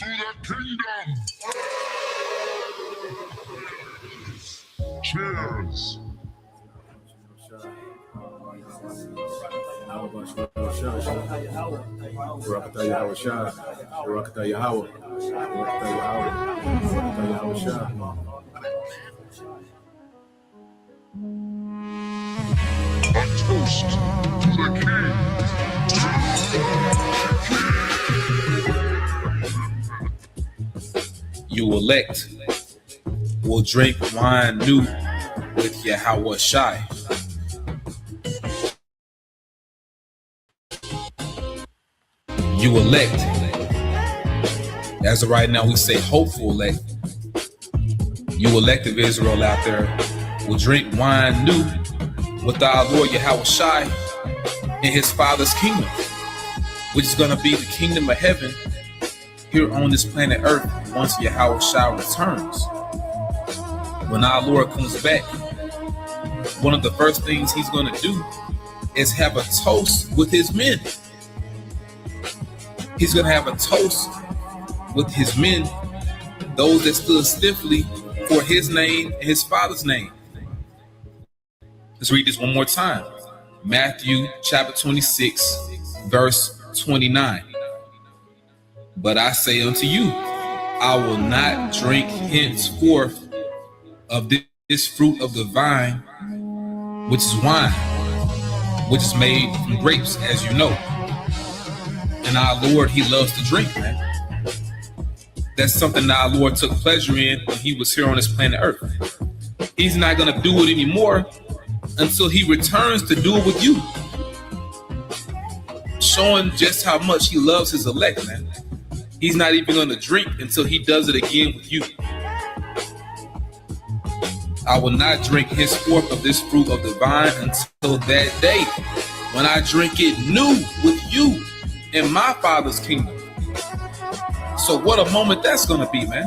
to the kingdom. Cheers. A toast to the king. You elect will drink wine new with Yahweh Shai. You elect. As of right now, we say hopeful elect. You elect of Israel out there will drink wine new with our Lord Yahweh Shai in his Father's kingdom, which is going to be the kingdom of heaven here on this planet Earth once Yahweh Shai returns. When our Lord comes back, one of the first things he's going to do is have a toast with his men. He's going to have a toast with his men, those that stood stiffly for his name and his Father's name. Let's read this one more time. Matthew chapter 26, verse 29. But I say unto you, I will not drink henceforth of this fruit of the vine, which is wine, which is made from grapes, as you know. And our Lord, he loves to drink, man. That's something that our Lord took pleasure in when he was here on this planet Earth. He's not going to do it anymore until he returns to do it with you. Showing just how much he loves his elect, man. He's not even going to drink until he does it again with you. I will not drink henceforth of this fruit of the vine until that day when I drink it new with you in my Father's kingdom. So what a moment that's going to be, man.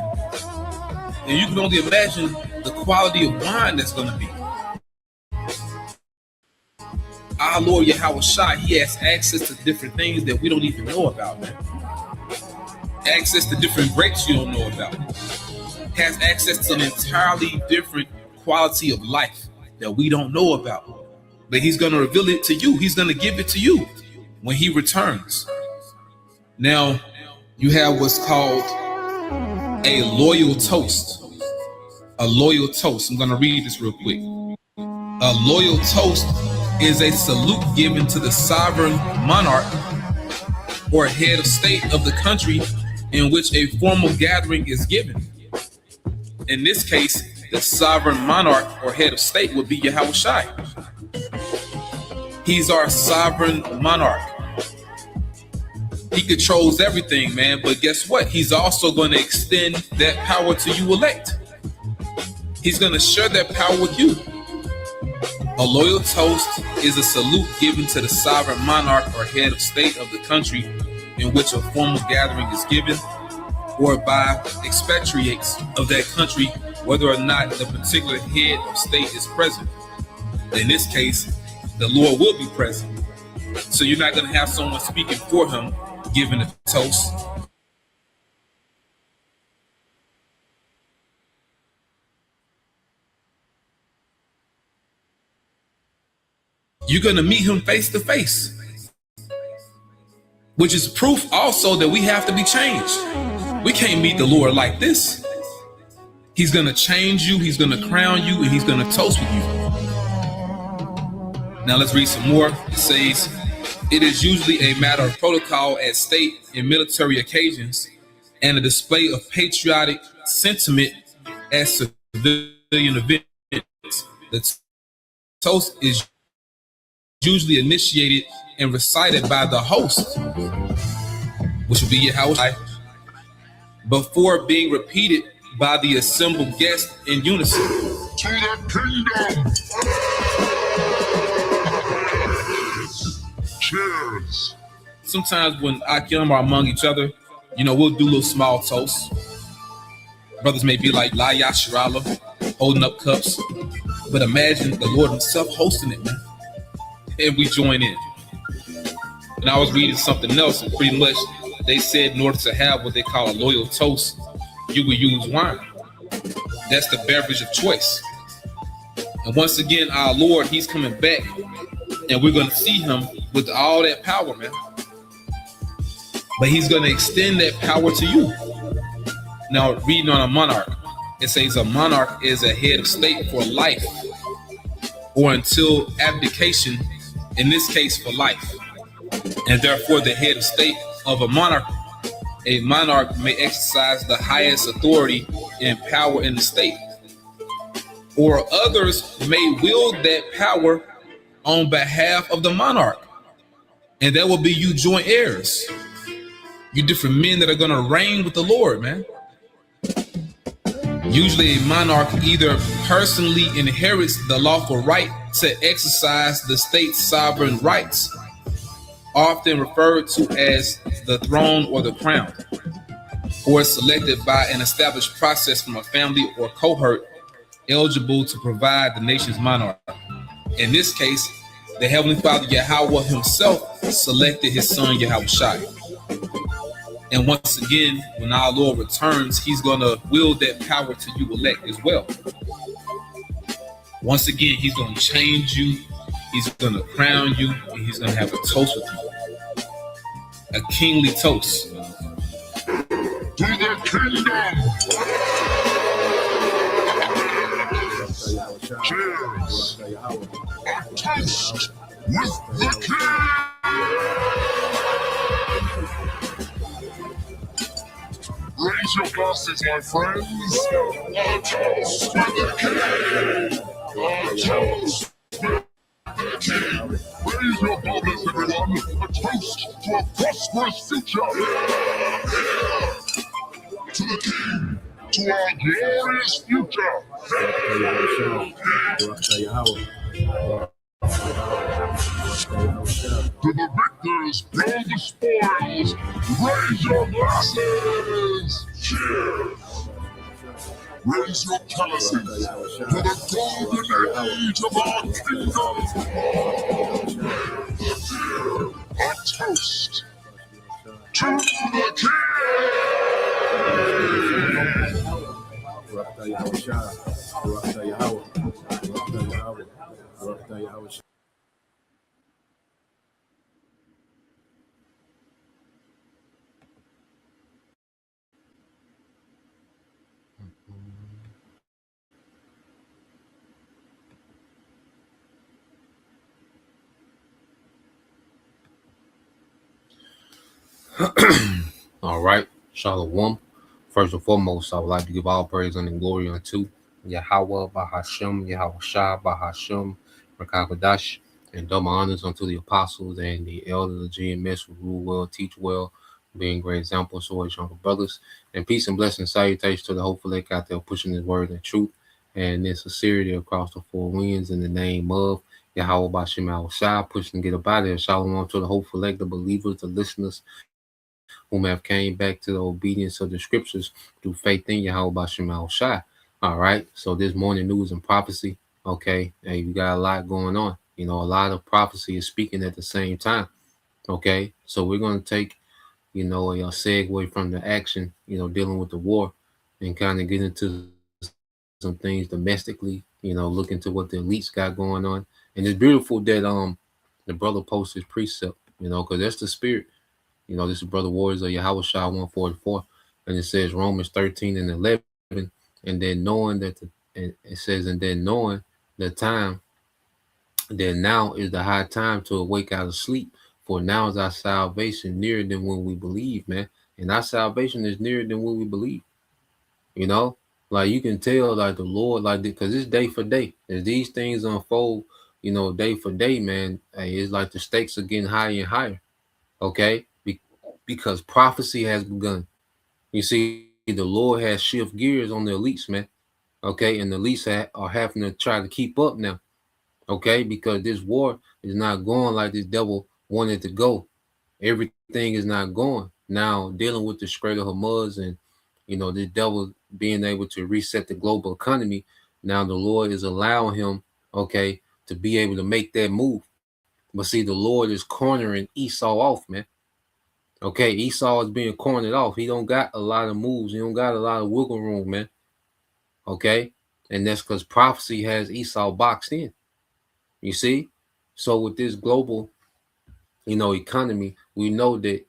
And you can only imagine the quality of wine that's going to be. Our Lord Yahweh Shai, he has access to different things that we don't even know about, man. Access to different grapes you don't know about. Has access to an entirely different quality of life that we don't know about. But he's going to reveal it to you. He's going to give it to you when he returns. Now, you have what's called a loyal toast. A loyal toast. I'm going to read this real quick. A loyal toast is a salute given to the sovereign monarch or head of state of the country in which a formal gathering is given. In this case, the sovereign monarch or head of state would be Yahweh Shai. He's our sovereign monarch. He controls everything, man. But guess what? He's also going to extend that power to you elect. He's going to share that power with you. A loyal toast is a salute given to the sovereign monarch or head of state of the country in which a formal gathering is given, or by expatriates of that country, whether or not the particular head of state is present. In this case, the Lord will be present. So you're not going to have someone speaking for him giving a toast. You're going to meet him face to face, which is proof also that we have to be changed. We can't meet the Lord like this. He's going to change you. He's going to crown you, and he's going to toast with you. Now let's read some more. It says, it is usually a matter of protocol at state and military occasions and a display of patriotic sentiment at civilian events. The toast is usually initiated and recited by the host, which would be Yahweh, before being repeated by the assembled guests in unison. To the kingdom. Cheers. Sometimes when Akim are among each other, we'll do little small toasts. Brothers may be like La Yashirala, holding up cups. But imagine the Lord himself hosting it, man. And we join in. And I was reading something else, and pretty much they said in order to have what they call a loyal toast, you would use wine. That's the beverage of choice. And once again, our Lord, he's coming back, and we're going to see him with all that power, man. But he's going to extend that power to you. Now, reading on a monarch, it says a monarch is a head of state for life or until abdication, in this case for life. And therefore, the head of state of a monarch may exercise the highest authority and power in the state. Or others may wield that power on behalf of the monarch. And that will be you joint heirs. You different men that are going to reign with the Lord, man. Usually a monarch either personally inherits the lawful right to exercise the state's sovereign rights, often referred to as the throne or the crown, or is selected by an established process from a family or cohort eligible to provide the nation's monarch. In this case, the Heavenly Father Yahweh himself selected his son Yahushua. And once again, when our Lord returns, he's going to wield that power to you elect as well. Once again, he's going to change you. He's going to crown you. And he's going to have a toast with you. A kingly toast. To the kingdom. Cheers. A toast with the king. Raise your glasses, my friends. A toast with the king. A toast with the king. Raise your glasses, everyone. A toast to a prosperous future. To the king. To our glorious future. To the victors, blow the spoils. Raise your glasses. Cheers. Raise your chalices to the golden age of our kingdom. A toast to the king. All right, Shalom. First and foremost, I would like to give all praise and glory unto Yahweh, Bahashem, Yahushua, Bahashem, Rakakadash, and double honors unto the apostles and the elders of GMS who rule well, teach well, being great examples to his younger brothers. And peace and blessing salutations to the hopeful lake out there pushing his word and truth and in sincerity across the four winds in the name of Yahweh, Bahashem, Yahushua, pushing to get up out of here. Shalom to the hopeful lake, the believers, the listeners, whom have came back to the obedience of the scriptures through faith in Yahweh Bashem Al-Shai. All right, so this morning news and prophecy, okay, hey, you got a lot going on. You know, a lot of prophecy is speaking at the same time, okay? So we're going to take, you know, a segue from the action, you know, dealing with the war and kind of get into some things domestically, you know, look into what the elites got going on. And it's beautiful that the brother posted precept, you know, because that's the spirit. You know, this is Brother Warriors of Yahushua 144, and it says Romans 13 and 11, and then knowing that and it says, and then knowing the time, that now is the high time to awake out of sleep, for now is our salvation nearer than when we believe, man. And our salvation is nearer than when we believe. You know, like you can tell, like the Lord, like because it's day for day as these things unfold. You know, day for day, man. Hey, it's like the stakes are getting higher and higher. Okay. Because prophecy has begun. You see, the Lord has shift gears on the elites, man. Okay, and the elites are having to try to keep up now. Okay, because this war is not going like this devil wanted to go. Everything is not going. Now, dealing with the Strait of Hormuz and, you know, this devil being able to reset the global economy, now the Lord is allowing him, okay, to be able to make that move. But see, the Lord is cornering Esau off, man. Okay, Esau is being cornered off. He don't got a lot of moves. He don't got a lot of wiggle room, man. Okay, and that's because prophecy has Esau boxed in. You see, so with this global, economy, we know that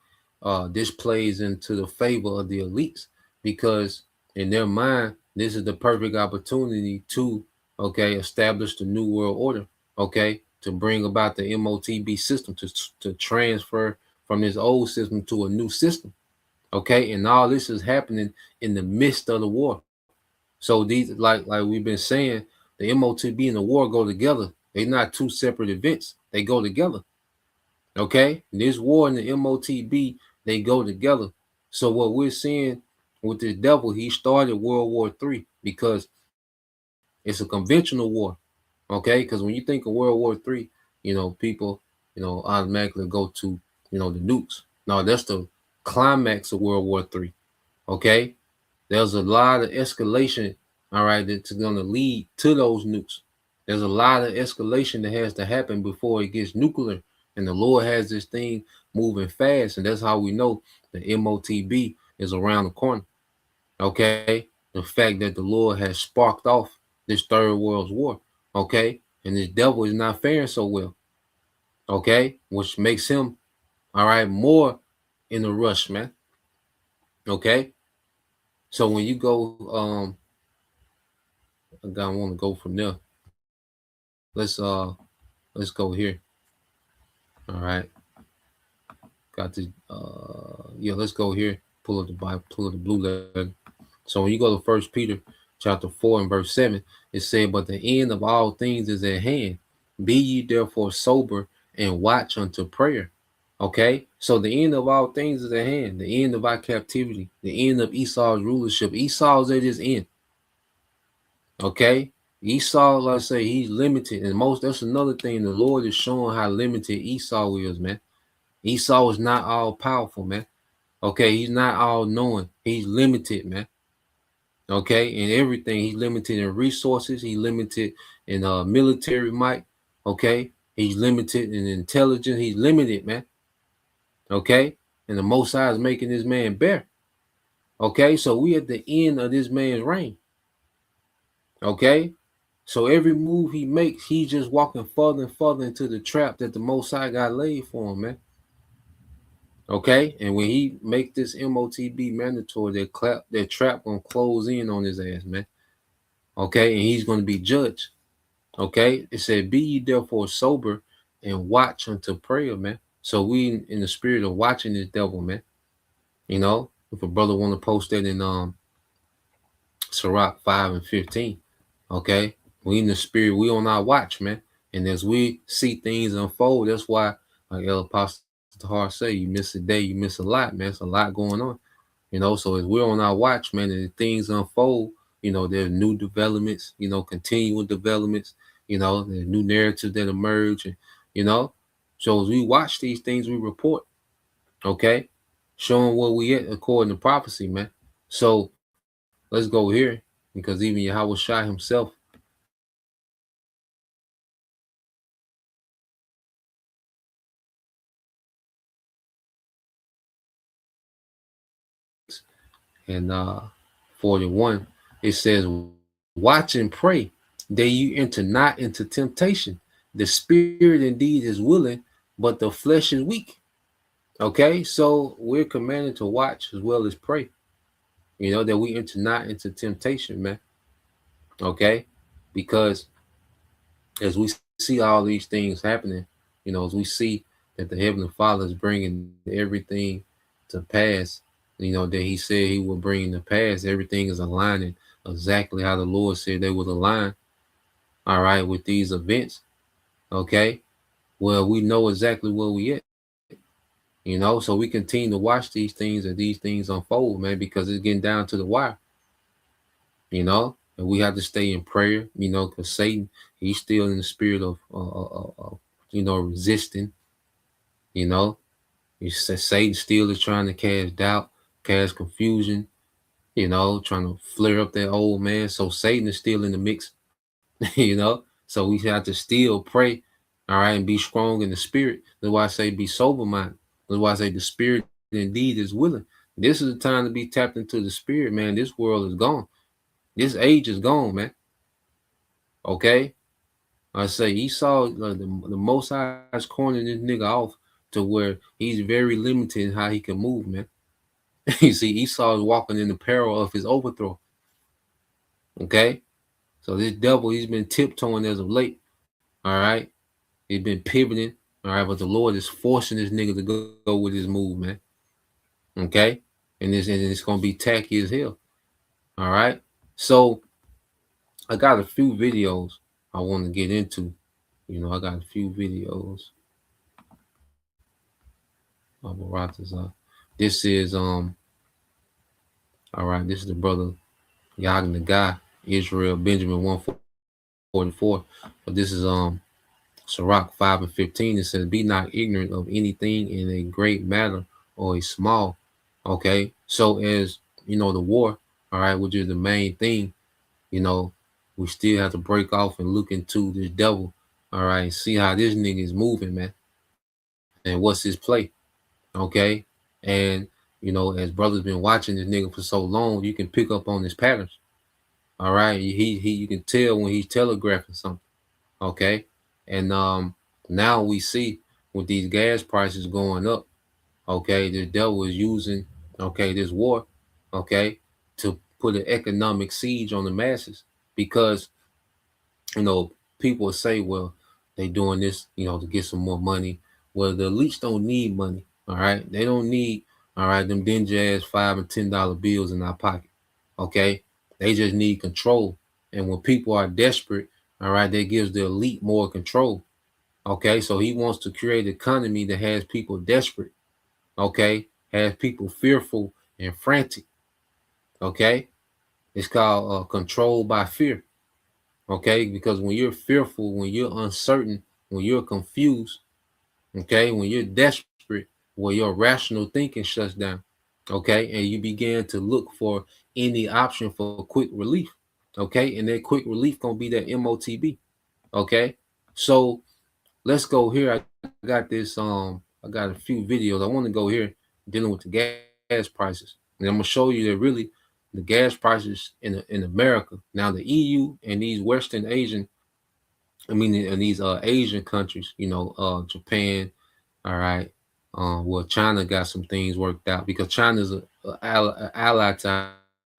this plays into the favor of the elites because in their mind, this is the perfect opportunity to, okay, establish the new world order, okay, to bring about the MOTB system to transfer from this old system to a new system, okay, and all this is happening in the midst of the war. So these, like we've been saying, the MOTB and the war go together. They're not two separate events. They go together. Okay, this war and the MOTB, they go together. So what we're seeing with this devil, he started World War III because it's a conventional war. Okay, because when you think of World War III, people, automatically go to, the nukes. No, that's the climax of World War III. Okay, there's a lot of escalation, all right, that's going to lead to those nukes. There's a lot of escalation that has to happen before it gets nuclear. And the Lord has this thing moving fast. And that's how we know the MOTB is around the corner. Okay. The fact that the Lord has sparked off this third world war. Okay. And this devil is not faring so well. Okay. Which makes him, all right, more in a rush, man. Okay. So when you go, I want to go from there. Let's go here. All right. Got the let's go here. Pull up the Bible, pull up the blue letter. So when you go to First Peter chapter 4 and verse 7, it said, "But the end of all things is at hand. Be ye therefore sober and watch unto prayer." Okay, so the end of all things is at hand. The end of our captivity, the end of Esau's rulership. Esau's at his end. Okay, Esau, like I say, he's limited, and that's another thing. The Lord is showing how limited Esau is, man. Esau is not all powerful, man. Okay, he's not all knowing. He's limited, man. Okay, in everything, he's limited in resources. He's limited in military might. Okay, he's limited in intelligence. He's limited, man. Okay, and the Most High is making this man bear. Okay, so we at the end of this man's reign. Okay, so every move he makes, he's just walking further and further into the trap that the Most High got laid for him, man. Okay, and when he make this MOTB mandatory, that trap gonna close in on his ass, man. Okay, and he's gonna be judged. Okay, it said, "Be ye therefore sober and watch unto prayer," man. So we in the spirit of watching this devil, man. If a brother want to post that in Sirach 5 and 15, okay, we in the spirit, we on our watch, man. And as we see things unfold, that's why, like El Apostle Tahar say, you miss a day, you miss a lot, man. It's a lot going on, So as we're on our watch, man, and things unfold, there's new developments, continual developments, there's new narratives that emerge, and so as we watch these things, we report, okay, showing where we at according to prophecy, man. So let's go here because even Yahweh Shai himself, and 41, it says, "Watch and pray that you enter not into temptation. The spirit indeed is willing, but the flesh is weak." Okay, so we're commanded to watch as well as pray. That we enter not into temptation, man. Okay, because as we see all these things happening, as we see that the Heavenly Father is bringing everything to pass, that He said He will bring to pass, everything is aligning exactly how the Lord said they would align. All right, with these events. Okay, well, we know exactly where we at. So we continue to watch these things and these things unfold, man, because it's getting down to the wire. And we have to stay in prayer, because Satan, he's still in the spirit of resisting. Satan still is trying to cast doubt, cast confusion, trying to flare up that old man. So Satan is still in the mix, So we have to still pray, all right, and be strong in the spirit. That's why I say be sober minded. That's why I say the spirit indeed is willing. This is the time to be tapped into the spirit, man. This world is gone. This age is gone, man. Okay? I say Esau, the Most High is cornering this nigga off to where he's very limited in how he can move, man. You see, Esau is walking in the peril of his overthrow. Okay? So this devil, he's been tiptoeing as of late. All right? He's been pivoting. All right? But the Lord is forcing this nigga to go with his move, man. Okay? And it's going to be tacky as hell. All right? So I got a few videos I want to get into. You know, I got a few videos. This is all right, this is the brother Yag the guy, Israel Benjamin 144. But this is Sirach 5 and 15. It says, be not ignorant of anything in a great matter or a small. Okay. So as you know, the war, all right, which is the main thing, you know, we still have to break off and look into this devil, all right, and see how this nigga is moving, man. And what's his play. Okay. And you know, as brothers been watching this nigga for so long, you can pick up on his patterns. All right. You can tell when he's telegraphing something. Okay. And now we see with these gas prices going up, okay, the devil is using, okay, this war, okay, to put an economic siege on the masses. Because, you know, people say, well, they doing this, you know, to get some more money. Well, the elites don't need money. All right. They don't need, all right, them dingy ass $5 and $10 bills in our pocket. Okay. They just need control. And when people are desperate, all right, that gives the elite more control. Okay. So he wants to create an economy that has people desperate. Okay. Has people fearful and frantic. Okay. It's called control by fear. Okay. Because when you're fearful, when you're uncertain, when you're confused, okay, when you're desperate, well, your rational thinking shuts down, okay, and you begin to look for any option for quick relief, okay, and that quick relief gonna be that MOTB, okay. So let's go here. I got this. I got a few videos. I want to go here dealing with the gas prices, and I'm gonna show you that really the gas prices in America now, the EU and these Western Asian. I mean, in these Asian countries, you know, Japan, all right. Well, China got some things worked out because China's an ally to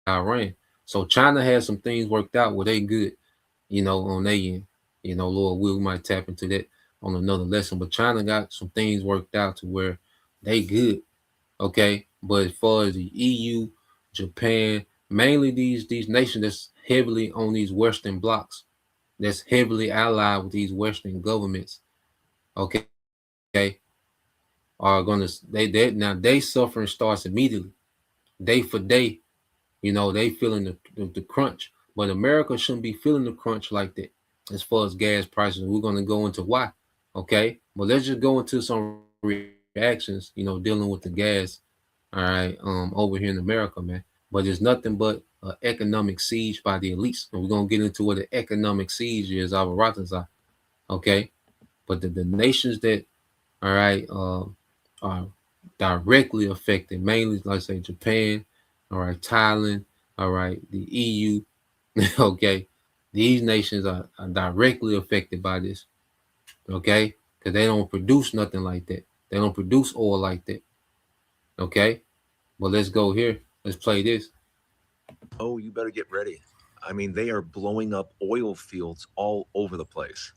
Iran. So China has some things worked out where they good, you know, on their end. You know, Lord, we might tap into that on another lesson. But China got some things worked out to where they good, okay. But as far as the EU, Japan, mainly these nations that's heavily on these Western blocks, that's heavily allied with these Western governments, okay, are gonna they now they suffering starts immediately, day for day. You know, they feeling the crunch, but America shouldn't be feeling the crunch like that as far as gas prices. We're gonna go into why, okay? But let's just go into some reactions, you know, dealing with the gas, all right, over here in America, man. But it's nothing but an economic siege by the elites, and we're gonna get into what the economic siege is, our Ratazar, okay? But the nations that, all right, are directly affected, mainly, like I say, Japan, all right, Thailand, all right, the EU, okay, these nations are directly affected by this, okay, because they don't produce nothing like that. They don't produce oil like that, okay. Well, let's go here. Let's play this. Oh, you better get ready. I mean, they are blowing up oil fields all over the place.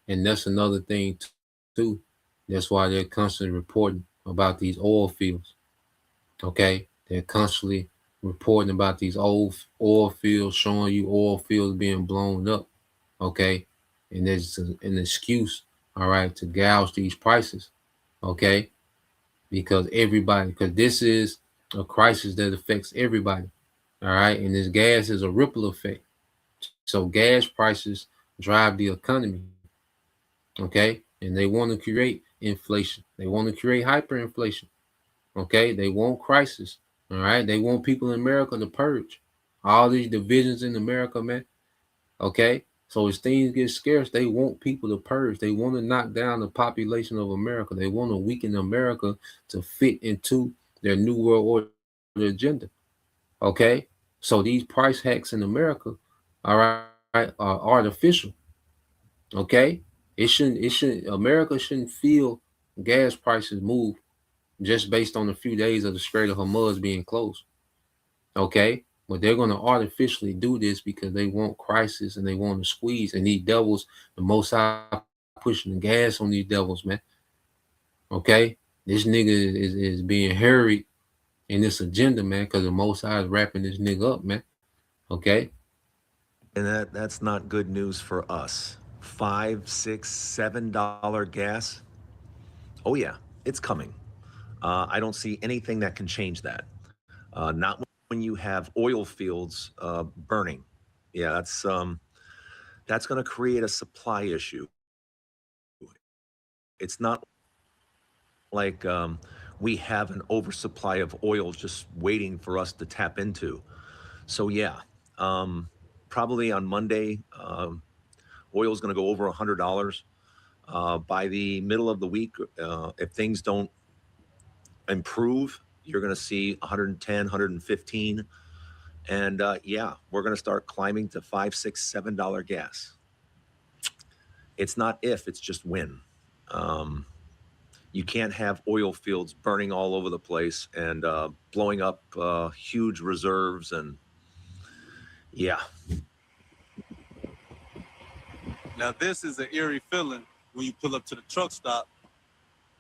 And that's another thing too. That's why they're constantly reporting about these oil fields. Okay, they're constantly reporting about these old oil fields, showing you oil fields being blown up. Okay, and there's an excuse, all right, to gouge these prices. Okay, because this is a crisis that affects everybody. All right, and this gas is a ripple effect. So gas prices drive the economy. Okay, and they want to create inflation. They want to create hyperinflation. Okay, they want crisis. All right, they want people in America to purge all these divisions in America, man. Okay, So as things get scarce, they want people to purge. They want to knock down the population of America. They want to weaken America to fit into their new world order agenda. Okay, so these price hacks in America, all right, are artificial. Okay, it shouldn't. America shouldn't feel gas prices move just based on a few days of the Strait of Hormuz being closed. Okay, but they're going to artificially do this because they want crisis and they want to squeeze. And these devils, the Most High pushing the gas on these devils, man. Okay, this nigga is being hurried in this agenda, man, because the Most High is wrapping this nigga up, man. Okay. And that's not good news for us. $5, $6, $7 gas. Oh yeah, it's coming. I don't see anything that can change that. Not when you have oil fields burning. Yeah, that's going to create a supply issue. It's not like we have an oversupply of oil just waiting for us to tap into. So yeah, probably on Monday, oil is going to go over $100. By the middle of the week, if things don't improve, you're going to see 110, 115. And yeah, we're going to start climbing to $5, $6, $7 gas. It's not if, it's just when. You can't have oil fields burning all over the place and blowing up huge reserves. And yeah. Now, this is an eerie feeling when you pull up to the truck stop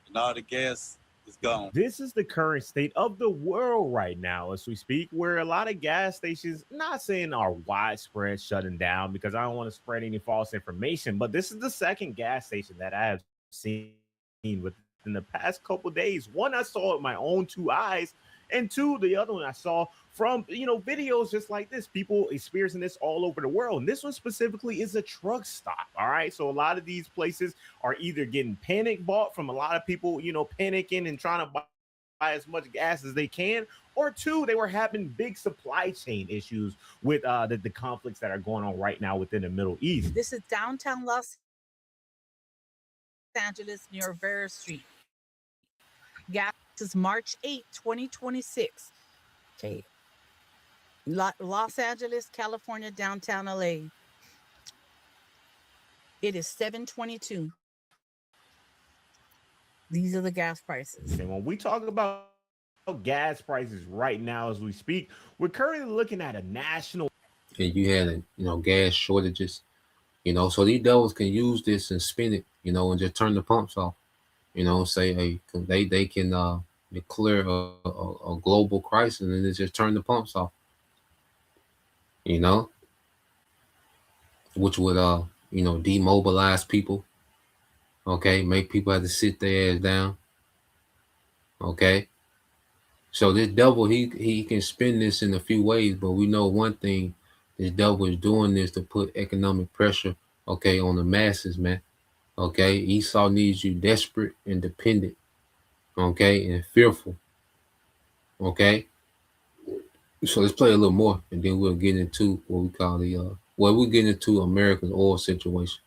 and all the gas is gone. This is the current state of the world right now as we speak, where a lot of gas stations, not saying are widespread shutting down because I don't want to spread any false information, but this is the second gas station that I have seen within the past couple of days. One I saw with my own two eyes, and two, the other one I saw from, videos just like this, people experiencing this all over the world. And this one specifically is a truck stop. All right. So a lot of these places are either getting panic bought from a lot of people, panicking and trying to buy as much gas as they can, or two, they were having big supply chain issues with the conflicts that are going on right now within the Middle East. This is downtown Los Angeles near Vera Street. Gas is March 8, 2026. Okay. Los Angeles, California, downtown LA. It is 7:22. These are the gas prices. And when we talk about gas prices right now as we speak, we're currently looking at a national. And you had, gas shortages, so these devils can use this and spin it, and just turn the pumps off, say, hey, they can declare a global crisis and then just turn the pumps off, which would, demobilize people. Okay. Make people have to sit their ass down. Okay. So this devil, he can spin this in a few ways, but we know one thing, this devil is doing this to put economic pressure, okay, on the masses, man. Okay. Esau needs you desperate and dependent, okay, and fearful. Okay. So let's play a little more and then we'll get into what we call we'll get into American oil situation.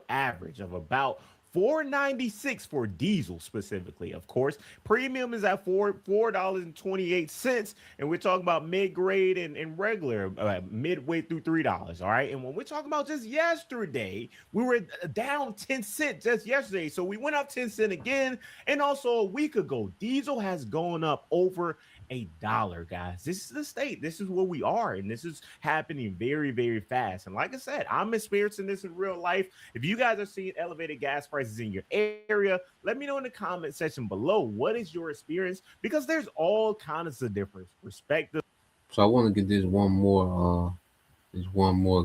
Average of about $4.96 for diesel specifically. Of course, premium is at $4.28, and we're talking about mid-grade and regular midway through $3. All right, and when we're talking about just yesterday, we were down 10 cents just yesterday, so we went up 10 cents again. And also a week ago, diesel has gone up over $1, guys. This is the state. This is where we are, and this is happening very, very fast. And like I said, I'm experiencing this in real life. If you guys are seeing elevated gas prices in your area, let me know in the comment section below. What is your experience? Because there's all kinds of different perspectives. So I want to get this one more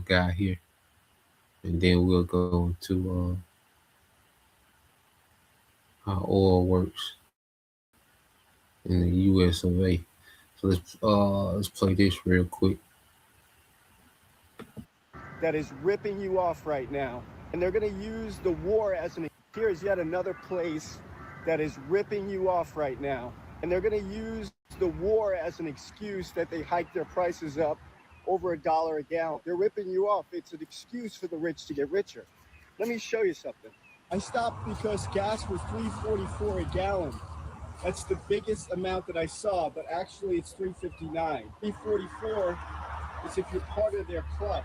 guy here, and then we'll go into how oil works in the US of A. So let's play this real quick. That is ripping you off right now. And they're going to use the war as an... Here is yet another place that is ripping you off right now. And they're going to use the war as an excuse that they hiked their prices up over $1 a gallon. They're ripping you off. It's an excuse for the rich to get richer. Let me show you something. I stopped because gas was $3.44 a gallon. That's the biggest amount that I saw, but actually it's $3.59. $3.44 is if you're part of their club.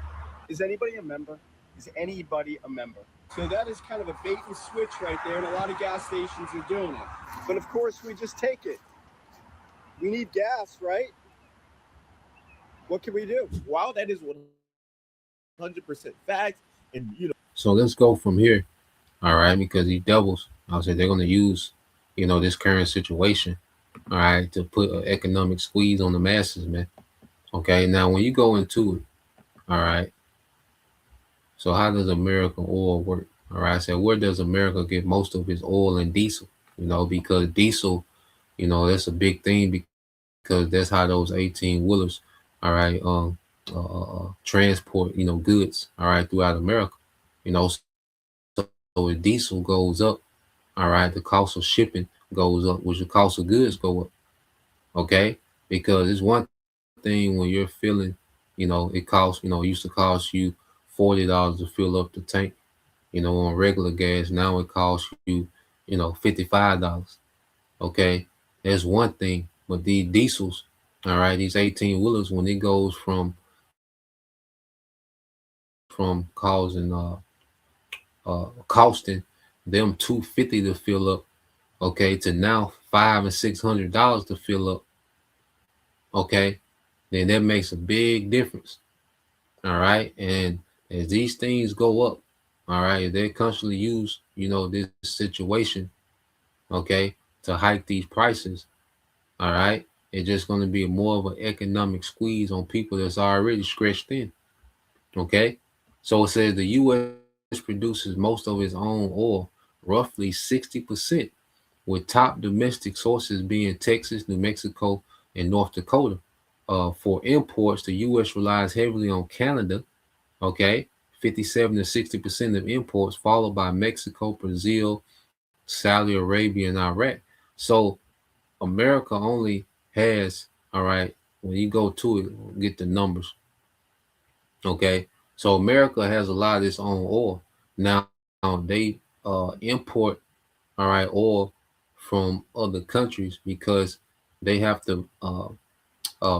Is anybody a member? Is anybody a member? So that is kind of a bait and switch right there, and a lot of gas stations are doing it. But of course, we just take it. We need gas, right? What can we do? Wow, that is 100% fact. And So let's go from here. All right, because these devils, I'll say they're going to use, this current situation, all right, to put an economic squeeze on the masses, man. Okay, now when you go into it, all right, so how does American oil work? All right, so where does America get most of its oil and diesel? Because diesel, that's a big thing because that's how those 18 wheelers, all right, transport, goods, all right, throughout America. So if diesel goes up, all right, the cost of shipping goes up, which the cost of goods go up. Okay, because it's one thing when you're filling, it costs, it used to cost you $40 to fill up the tank, on regular gas. Now it costs you, $55. Okay, that's one thing. But these diesels, all right, these 18 wheelers, when it goes from causing costing them $250 to fill up, okay, to now $500 and $600 to fill up, okay, then that makes a big difference. All right, and as these things go up, all right, they constantly use, this situation, okay, to hike these prices. All right, it's just going to be more of an economic squeeze on people that's already stretched thin. Okay, so it says the U.S. produces most of its own oil, roughly 60%, with top domestic sources being Texas, New Mexico, and North Dakota. For imports, the U.S. relies heavily on Canada, okay, 57 to 60% of imports, followed by Mexico, Brazil, Saudi Arabia, and Iraq. So America only has, all right, when you go to it, get the numbers, okay? So America has a lot of its own oil. Now they import, all right, oil from other countries because they have to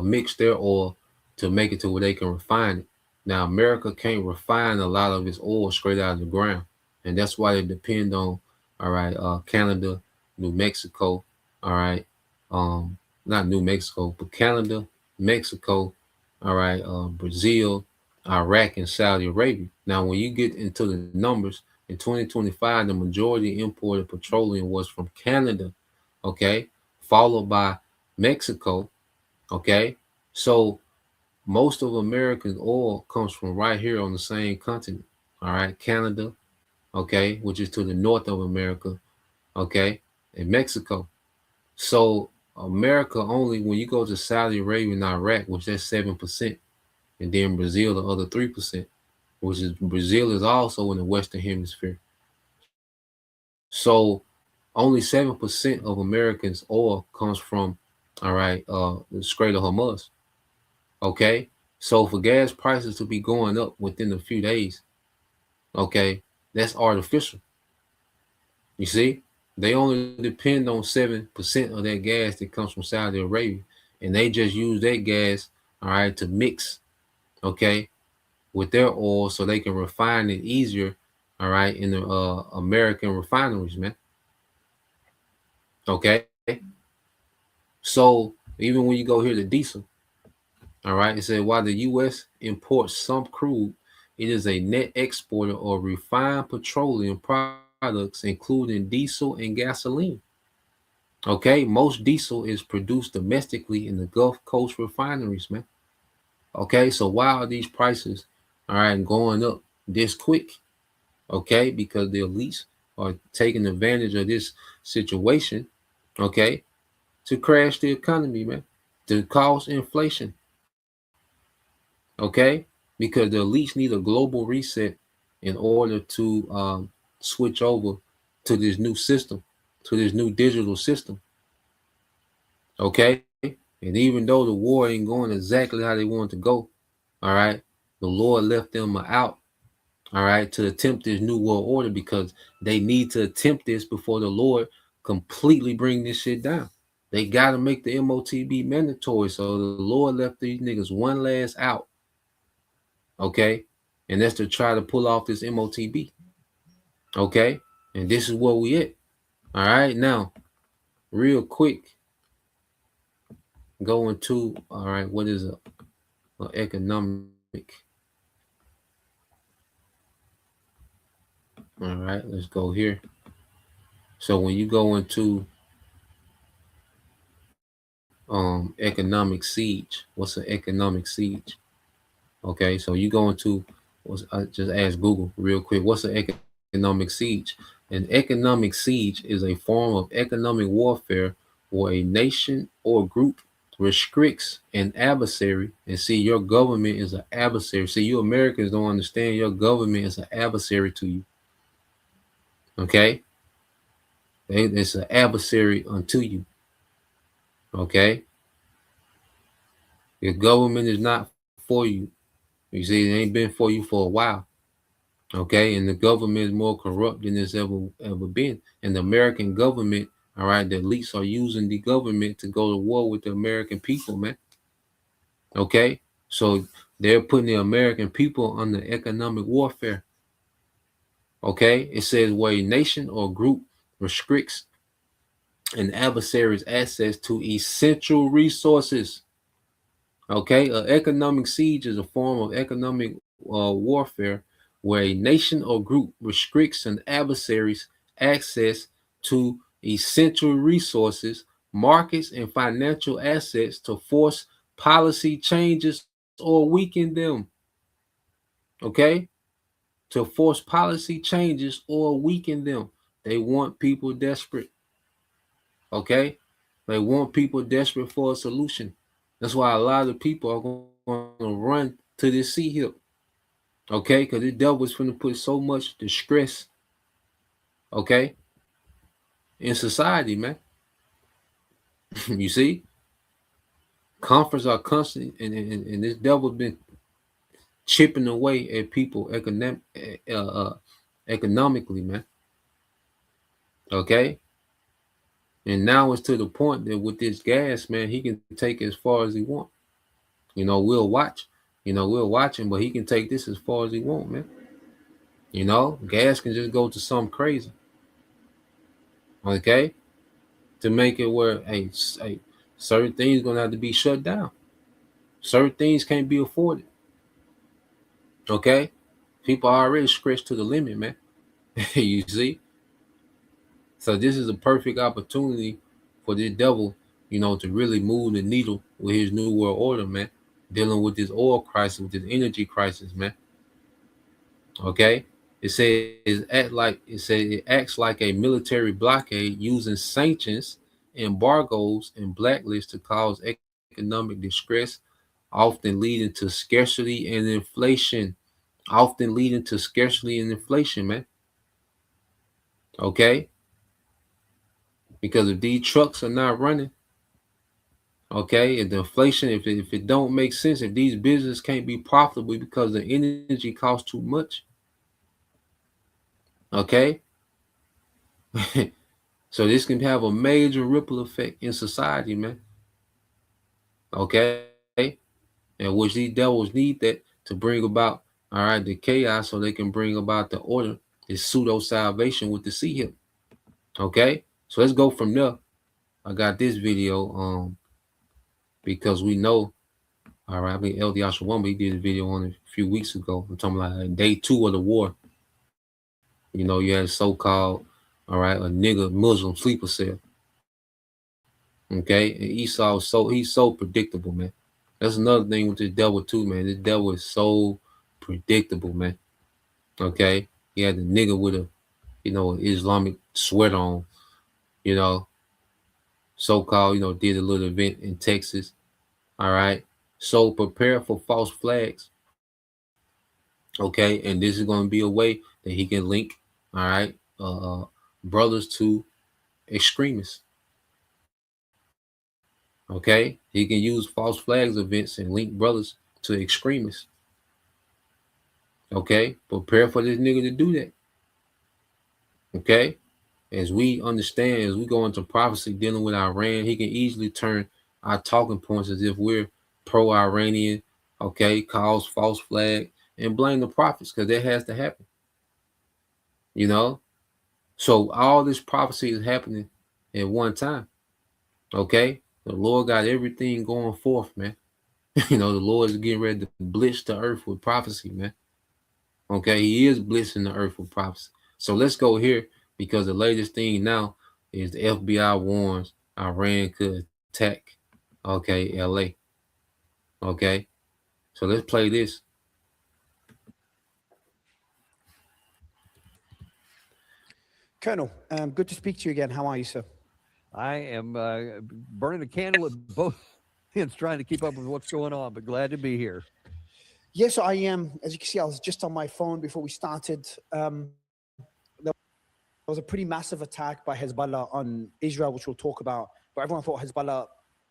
mix their oil to make it to where they can refine it. Now, America can't refine a lot of its oil straight out of the ground, and that's why they depend on, all right, Canada, New Mexico, all right, not New Mexico, but Canada, Mexico, all right, Brazil, Iraq, and Saudi Arabia. Now, when you get into the numbers, in 2025, the majority imported petroleum was from Canada, okay, followed by Mexico, okay. So most of American oil comes from right here on the same continent, all right, Canada, okay, which is to the north of America, okay, and Mexico. So America only, when you go to Saudi Arabia and Iraq, which that's 7%, and then Brazil, the other 3%, which is Brazil is also in the Western Hemisphere. So only 7% of Americans' oil comes from, all right, the Strait of Hormuz. Okay. So for gas prices to be going up within a few days, okay, that's artificial. You see, they only depend on 7% of that gas that comes from Saudi Arabia, and they just use that gas, all right, to mix, okay, with their oil so they can refine it easier, all right, in the American refineries, man. Okay. So even when you go here to diesel, all right, it said while the U.S. imports some crude, it is a net exporter of refined petroleum products, including diesel and gasoline. Okay, most diesel is produced domestically in the Gulf Coast refineries, man. Okay, so why are these prices, all right, going up this quick? Okay, because the elites are taking advantage of this situation, okay, to crash the economy, man, to cause inflation. Okay, because the elites need a global reset in order to switch over to this new system, to this new digital system. Okay, and even though the war ain't going exactly how they want it to go, All right. The Lord left them out, all right, to attempt this new world order because they need to attempt this before the Lord completely bring this shit down. They got to make the MOTB mandatory. So the Lord left these niggas one last out. Okay. And that's to try to pull off this MOTB. Okay. And this is where we at. All right. Now, real quick, going to, all right, what is a economic? All right, let's go here. So when you go into economic siege, what's an economic siege? Okay, so you go into, I just ask Google real quick, what's an economic siege? An economic siege is a form of economic warfare where a nation or group restricts an adversary. And see, your government is an adversary. See, you Americans don't understand your government is an adversary to you. Okay? It's an adversary unto you. Okay? Your government is not for you. You see, it ain't been for you for a while. Okay? And the government is more corrupt than it's ever been. And the American government, all right, the elites are using the government to go to war with the American people, man. Okay? So they're putting the American people under economic warfare. Okay? It says where a nation or group restricts an adversary's access to essential resources. Okay, an economic siege is a form of economic warfare where a nation or group restricts an adversary's access to essential resources, markets, and financial assets to force policy changes or weaken them. Okay, to force policy changes or weaken them. They want people desperate. Okay, they want people desperate for a solution. That's why a lot of people are going to run to this sea hip. Okay, because the devil is going to put so much distress, okay, in society, man. You see, conferences are constant, and this devil been chipping away at people economically, man. Okay. And now it's to the point that with this gas, man, he can take it as far as he wants. You know, we'll watch. You know, we'll watch him, but he can take this as far as he wants, man. You know, gas can just go to something crazy. Okay? To make it where, hey, certain things going to have to be shut down. Certain things can't be afforded. Okay? People are already stretched to the limit, man. You see? So this is a perfect opportunity for this devil, you know, to really move the needle with his new world order, man. Dealing with this oil crisis, with this energy crisis, man. Okay? It says it acts like a military blockade using sanctions, embargoes, and blacklists to cause economic distress, often leading to scarcity and inflation. Man. Okay? Because if these trucks are not running, okay, if the inflation, if it don't make sense, if these businesses can't be profitable because the energy costs too much, okay, so this can have a major ripple effect in society, man. Okay, and which these devils need that to bring about, all right, the chaos, so they can bring about the order, this pseudo salvation with the sea hip. Okay, so let's go from there. I got this video because we know, all right, I mean, LD Ashawamba, he did a video on it a few weeks ago. I'm talking about day 2 of the war. You know, you had so-called, all right, a nigga Muslim sleeper cell. Okay, and Esau, he's so predictable, man. That's another thing with this devil too, man. This devil is so predictable, man. Okay, he had the nigga with a, you know, an Islamic sweater on, you know, so-called, you know, did a little event in Texas. All right, so prepare for false flags. Okay, and this is going to be a way that he can link, all right, brothers to extremists. Okay, he can use false flags events and link brothers to extremists. Okay? Prepare for this nigga to do that. Okay? As we understand, as we go into prophecy dealing with Iran, he can easily turn our talking points as if we're pro-Iranian, okay, cause false flag, and blame the prophets, because that has to happen. You know? So all this prophecy is happening at one time. Okay? The Lord got everything going forth, man. You know, the Lord is getting ready to blitz the earth with prophecy, man. Okay, he is blitzing the earth with prophecy. So let's go here, because the latest thing now is the FBI warns Iran could attack, okay, LA. Okay, so let's play this. Colonel, good to speak to you again. How are you, sir? I am burning a candle at both ends, trying to keep up with what's going on, but glad to be here. Yes, I am. As you can see, I was just on my phone before we started. There was a pretty massive attack by Hezbollah on Israel, which we'll talk about. But everyone thought Hezbollah,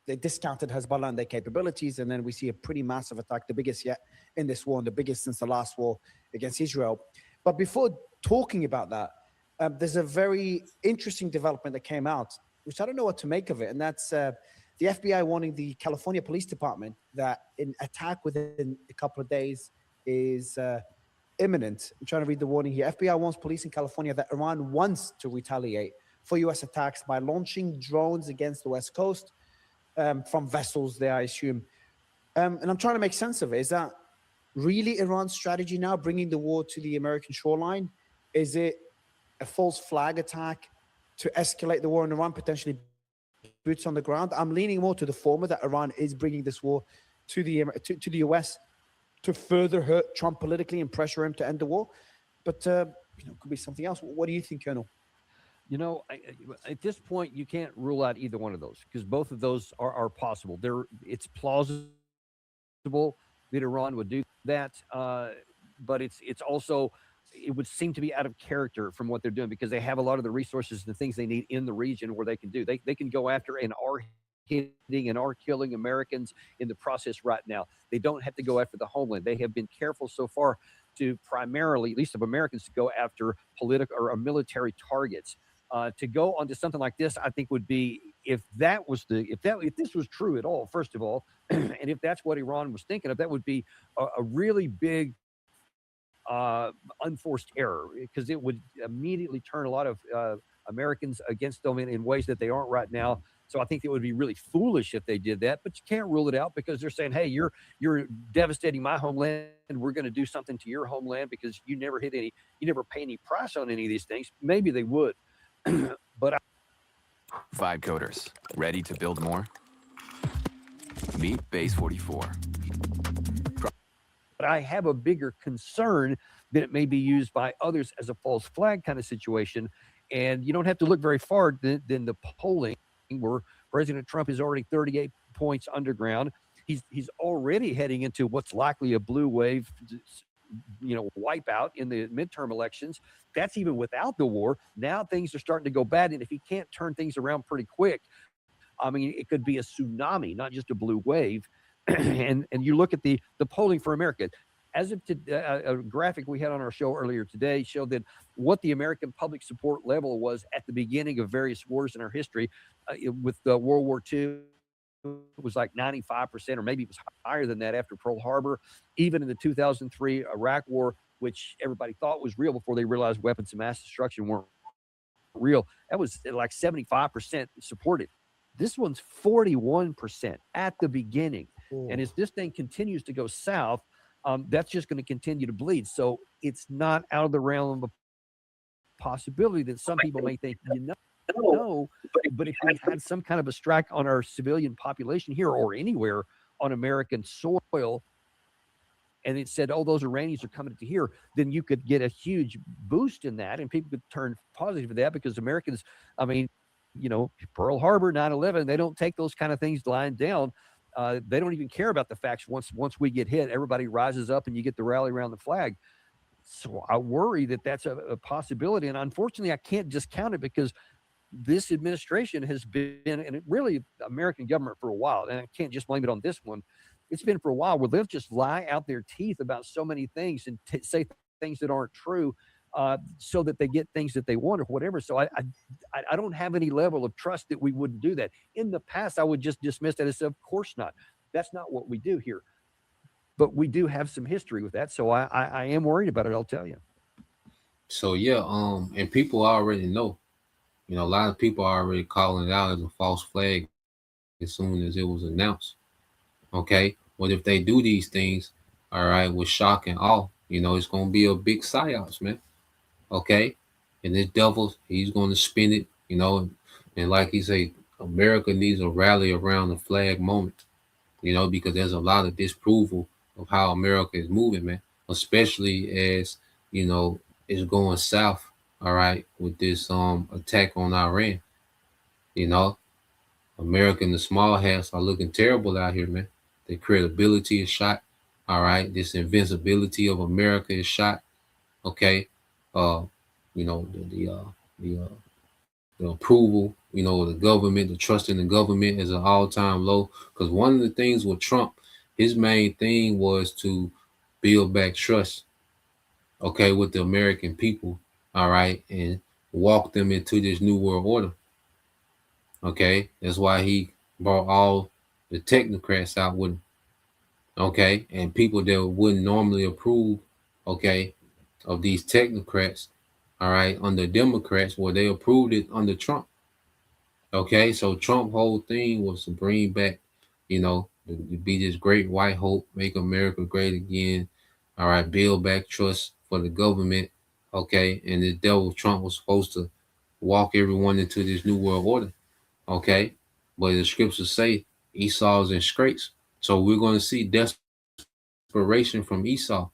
they discounted Hezbollah and their capabilities. And then we see a pretty massive attack, the biggest yet in this war, and the biggest since the last war against Israel. But before talking about that, there's a very interesting development that came out, which I don't know what to make of it. And that's the FBI warning the California Police Department that an attack within a couple of days is imminent. I'm trying to read the warning here. FBI warns police in California that Iran wants to retaliate for U.S. attacks by launching drones against the West Coast from vessels there, I assume. And I'm trying to make sense of it. Is that really Iran's strategy now, bringing the war to the American shoreline? Is it a false flag attack to escalate the war in Iran, potentially boots on the ground? I'm leaning more to the former, that Iran is bringing this war to the U.S. to further hurt Trump politically and pressure him to end the war. But it could be something else. What do you think, Colonel? You know, at this point, you can't rule out either one of those, because both of those are possible. It's plausible that Iran would do that, but it's also, it would seem to be out of character from what they're doing, because they have a lot of the resources and the things they need in the region where they can do. They can go after and are hitting and are killing Americans in the process right now. They don't have to go after the homeland. They have been careful so far to primarily, at least of Americans, to go after political or military targets. To go onto something like this, I think would be, if this was true at all, first of all, and if that's what Iran was thinking of, that would be a really big unforced error, because it would immediately turn a lot of Americans against them in ways that they aren't right now. So I think it would be really foolish if they did that, but you can't rule it out, because they're saying, hey, you're devastating my homeland, and we're going to do something to your homeland because you never pay any price on any of these things. Maybe they would. But Vibe coders, ready to build more? Meet Base 44. But I have a bigger concern that it may be used by others as a false flag kind of situation. And you don't have to look very far than the polling, where President Trump is already 38 points underground. He's already heading into what's likely a blue wave, wipeout in the midterm elections. That's even without the war. Now things are starting to go bad. And if he can't turn things around pretty quick, I mean, it could be a tsunami, not just a blue wave. and you look at the polling for America. As of a graphic we had on our show earlier today showed that what the American public support level was at the beginning of various wars in our history. With World War II, it was like 95%, or maybe it was higher than that after Pearl Harbor. Even in the 2003 Iraq War, which everybody thought was real before they realized weapons of mass destruction weren't real, that was like 75% supported. This one's 41% at the beginning. Ooh. And as this thing continues to go south, that's just going to continue to bleed. So it's not out of the realm of possibility that some people may think, no, but if we had some kind of a strike on our civilian population here or anywhere on American soil, and it said, oh, those Iranians are coming to here, then you could get a huge boost in that, and people could turn positive to that, because Americans, I mean, Pearl Harbor, 9/11, they don't take those kind of things lying down. They don't even care about the facts. Once we get hit, everybody rises up and you get the rally around the flag. So I worry that that's a possibility. And unfortunately, I can't discount it, because this administration has been, and really American government for a while, and I can't just blame it on this one, It's been for a while where they'll just lie out their teeth about so many things and say things that aren't true, so that they get things that they want or whatever. So I don't have any level of trust that we wouldn't do that. In the past, I would just dismiss that as, of course not. That's not what we do here. But we do have some history with that, so I am worried about it. I'll tell you. So yeah, and people already know. You know, a lot of people are already calling it out as a false flag as soon as it was announced. Okay, but if they do these things, all right, with shock and awe, you know, it's gonna be a big psyops, man. Okay, and this devil, he's gonna spin it, you know, and like he say, America needs a rally around the flag moment, you know, because there's a lot of disapproval of how America is moving, man, especially as you know it's going south, all right, with this attack on Iran. You know, America and the small hats are looking terrible out here, man. Their credibility is shot. All right, this invincibility of America is shot. Okay, uh, you know the approval, you know, of the government, the trust in the government is an all-time low. Because one of the things with Trump, his main thing was to build back trust, okay, with the American people, all right, and walk them into this new world order. Okay, that's why he brought all the technocrats out with him. Okay, and people that wouldn't normally approve, okay, of these technocrats, all right, under Democrats, well, they approved it under Trump. Okay, so Trump whole thing was to bring back, you know, to be this great white hope, make America great again. All right, build back trust for the government. Okay, and the devil Trump was supposed to walk everyone into this new world order. Okay, but the scriptures say Esau's in scrapes, so we're going to see desperation from Esau.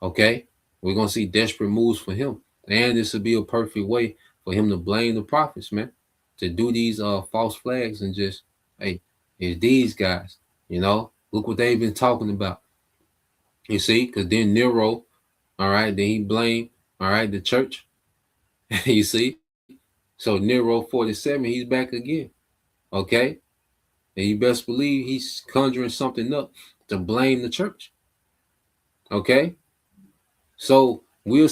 Okay, we're going to see desperate moves for him, and this would be a perfect way for him to blame the prophets, man, to do these false flags and just, hey, it's these guys, you know, look what they've been talking about. You see, because then Nero, all right, then he blamed, all right, the church. You see, so Nero 47, he's back again. Okay, and you best believe he's conjuring something up to blame the church. Okay, so we'll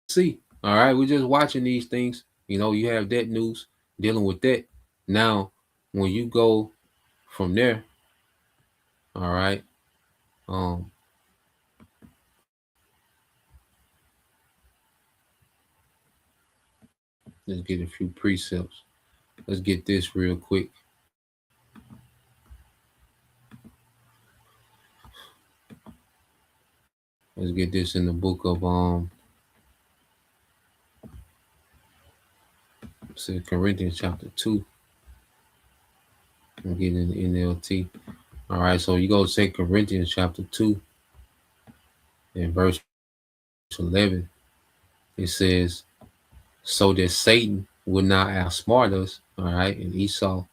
see. All right, we're just watching these things. You know, you have that news dealing with that. Now, when you go from there, all right, let's get a few precepts. Let's get this real quick. Let's get this in the book of 2 Corinthians chapter 2. I'm getting in the NLT. All right, so you go to 2 Corinthians chapter 2 and verse 11. It says, so that Satan would not outsmart us, all right, and Esau,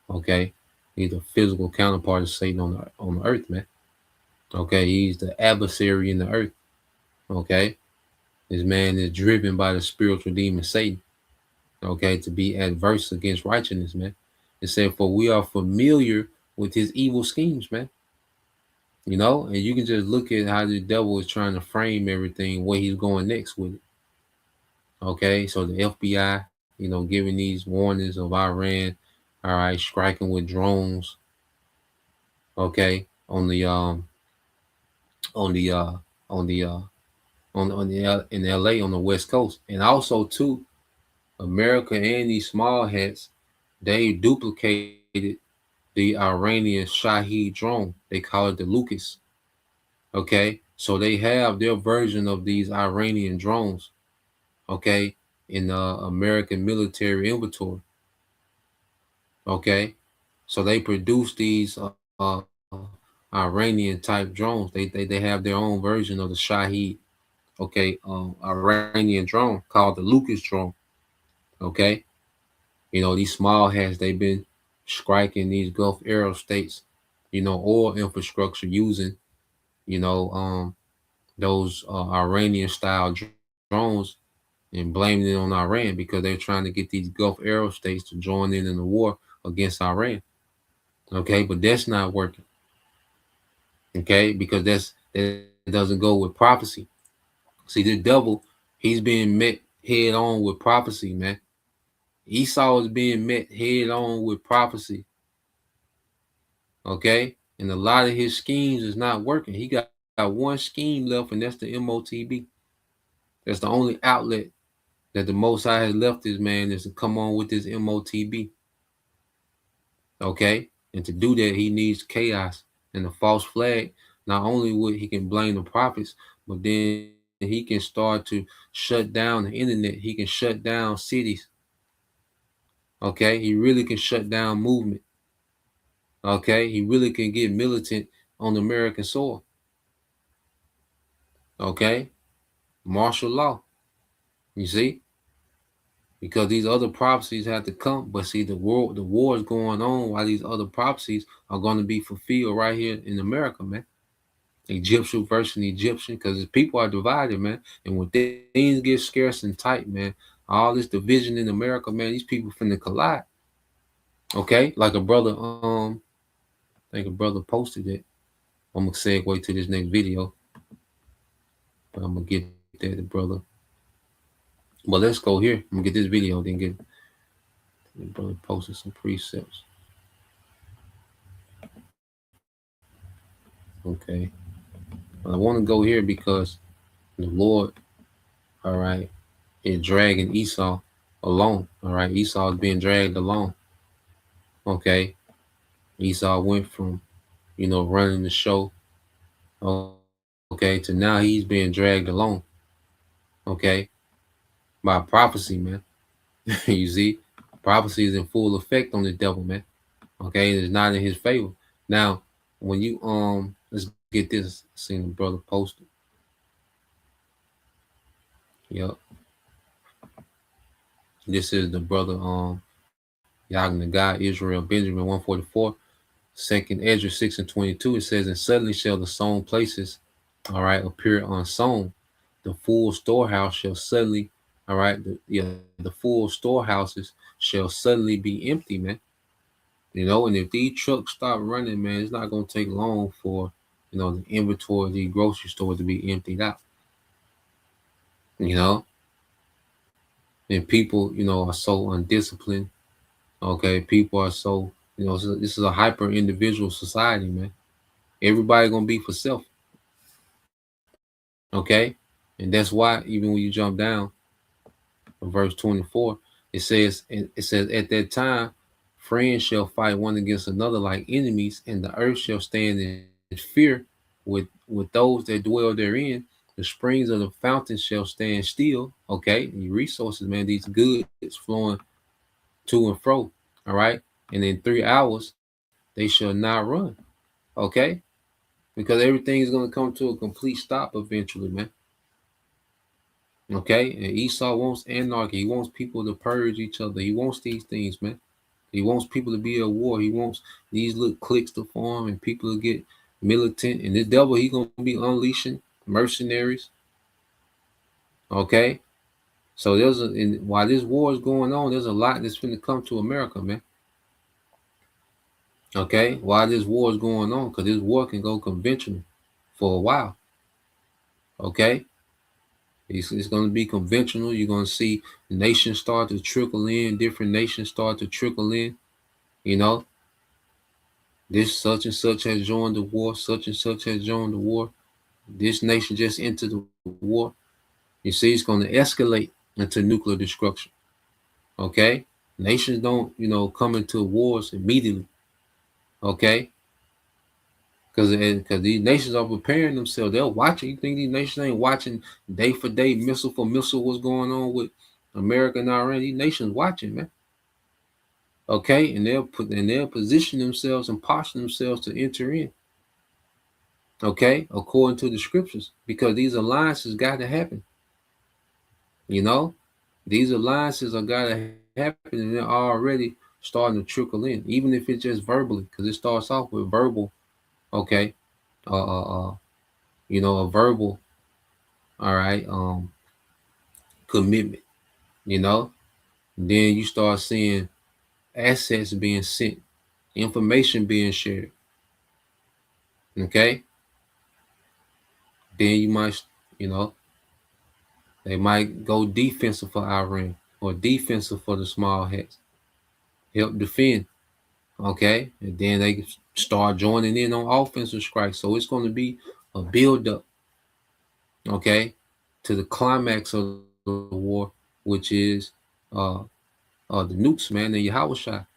okay, he's the physical counterpart of Satan on the earth, man. Okay, he's the adversary in the earth. Okay, this man is driven by the spiritual demon Satan, okay, to be adverse against righteousness, man. It said, for we are familiar with his evil schemes, man. You know, and you can just look at how the devil is trying to frame everything, where he's going next with it. Okay, so the FBI, you know, giving these warnings of Iran, all right, striking with drones, okay, in LA on the West Coast. And also too, America and these small hats, they duplicated the Iranian Shahed drone. They call it the Lucas. Okay, so they have their version of these Iranian drones, okay, in the American military inventory. Okay, so they produce these Iranian type drones. They have their own version of the Shahed, okay, Iranian drone called the Lucas drone. Okay, you know, these small hats, they've been striking these Gulf Arab states, you know, oil infrastructure using, you know, those Iranian style drones, and blaming it on Iran because they're trying to get these Gulf Arab states to join in the war against Iran. Okay, but that's not working. Okay, because that doesn't go with prophecy. See, the devil, he's being met head on with prophecy, man. Esau is being met head on with prophecy. Okay, and a lot of his schemes is not working. He got one scheme left, and that's the MOTB. That's the only outlet that the Most High has left this man, is to come on with this MOTB. Okay, and to do that, he needs chaos and a false flag. Not only would he can blame the prophets, but then he can start to shut down the internet. He can shut down cities. Okay, he really can shut down movement. Okay, he really can get militant on American soil. Okay, martial law. You see, because these other prophecies have to come, but see, the war is going on while these other prophecies are going to be fulfilled right here in America, man. Egyptian versus Egyptian, because people are divided, man. And when things get scarce and tight, man, all this division in America, man, these people finna collide. Okay, like a brother, I think a brother posted it. I'm gonna segue to this next video, but I'm gonna get that, the brother. But let's go here. I'm gonna get this video, then get the brother posted some precepts. Okay, but I want to go here because the Lord, all right, is dragging Esau along. All right, Esau is being dragged along. Okay, Esau went from, running the show, okay, to now he's being dragged along. Okay, by prophecy, man. You see, prophecy is in full effect on the devil, man. Okay, it's not in his favor. Now, when you let's get this. Seen the brother posted. Yep. This is the brother Yagnagai, Israel, Benjamin 144. Second Ezra 6:22. It says, and suddenly shall the sown places, all right, appear unsown. The full storehouse shall suddenly, all right, the full storehouses shall suddenly be empty, man. And if these trucks stop running, man, it's not gonna take long for the inventory of these grocery stores to be emptied out. And people, are so undisciplined. Okay, people are so, this is a hyper individual society, man. Everybody gonna be for self. Okay, and that's why even when you jump down from verse 24, it says at that time, friends shall fight one against another like enemies, and the earth shall stand in fear with those that dwell therein. The springs of the fountains shall stand still. Okay, the resources, man, these goods flowing to and fro. All right, and in 3 hours they shall not run. Okay, because everything is going to come to a complete stop eventually, man. Okay, and Esau wants anarchy. He wants people to purge each other. He wants these things, man. He wants people to be at war. He wants these little cliques to form and people to get militant. And the devil, he's going to be unleashing mercenaries. Okay, so while this war is going on, there's a lot that's going to come to America, man. Okay, while this war is going on, because this war can go conventional for a while. Okay, it's going to be conventional. You're going to see nations start to trickle in, different nations start to trickle in. This such and such has joined the war, such and such has joined the war. This nation just entered the war. You see, it's going to escalate into nuclear destruction. Okay, nations don't, come into wars immediately. Okay, because these nations are preparing themselves. They're watching. You think these nations ain't watching day for day, missile for missile, what's going on with America and Iran? These nations watching, man. Okay, and they'll position themselves and posture themselves to enter in. Okay, according to the scriptures, because these alliances got to happen. These alliances are got to happen, and they're already starting to trickle in, even if it's just verbally, because it starts off with verbal. Okay, a verbal, all right, commitment. Then you start seeing assets being sent, information being shared. Okay, Then you might, you know, they might go defensive for Iran or defensive for the small hats, help defend. Okay, and then they start joining in on offensive strikes. So it's going to be a build up, okay, to the climax of the war, which is the nukes, man, and Yahushua.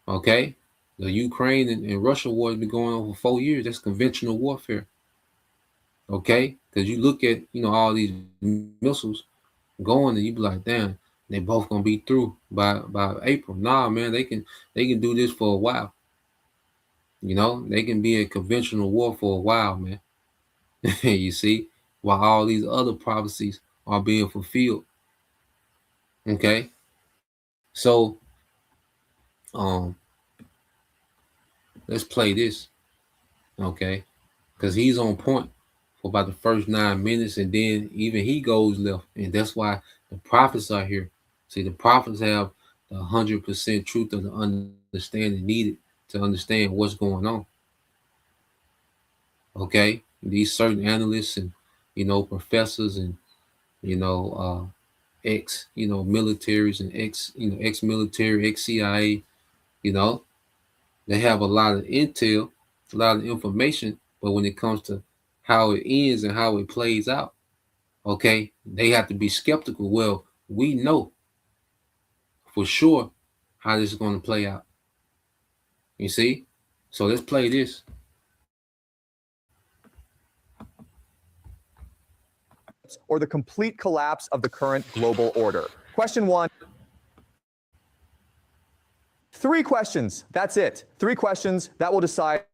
Okay, the Ukraine and Russia war has been going on for 4 years. That's conventional warfare. Okay, because you look at all these missiles going, and you be like, damn, they both gonna be through by April. Nah, man, they can do this for a while. They can be in conventional war for a while, man. You see, while all these other prophecies are being fulfilled. Okay, so let's play this, okay, because he's on point for about the first 9 minutes, and then even he goes left, and that's why the prophets are here. See, the prophets have the 100% truth of the understanding needed to understand what's going on. Okay, these certain analysts and professors and ex militaries and ex-military, ex-CIA, they have a lot of intel, a lot of information, but when it comes to how it ends and how it plays out, okay, they have to be skeptical. Well, we know for sure how this is going to play out. You see? So let's play this. Or the complete collapse of the current global order. Question 1. 3 questions. That's it. 3 questions that will decide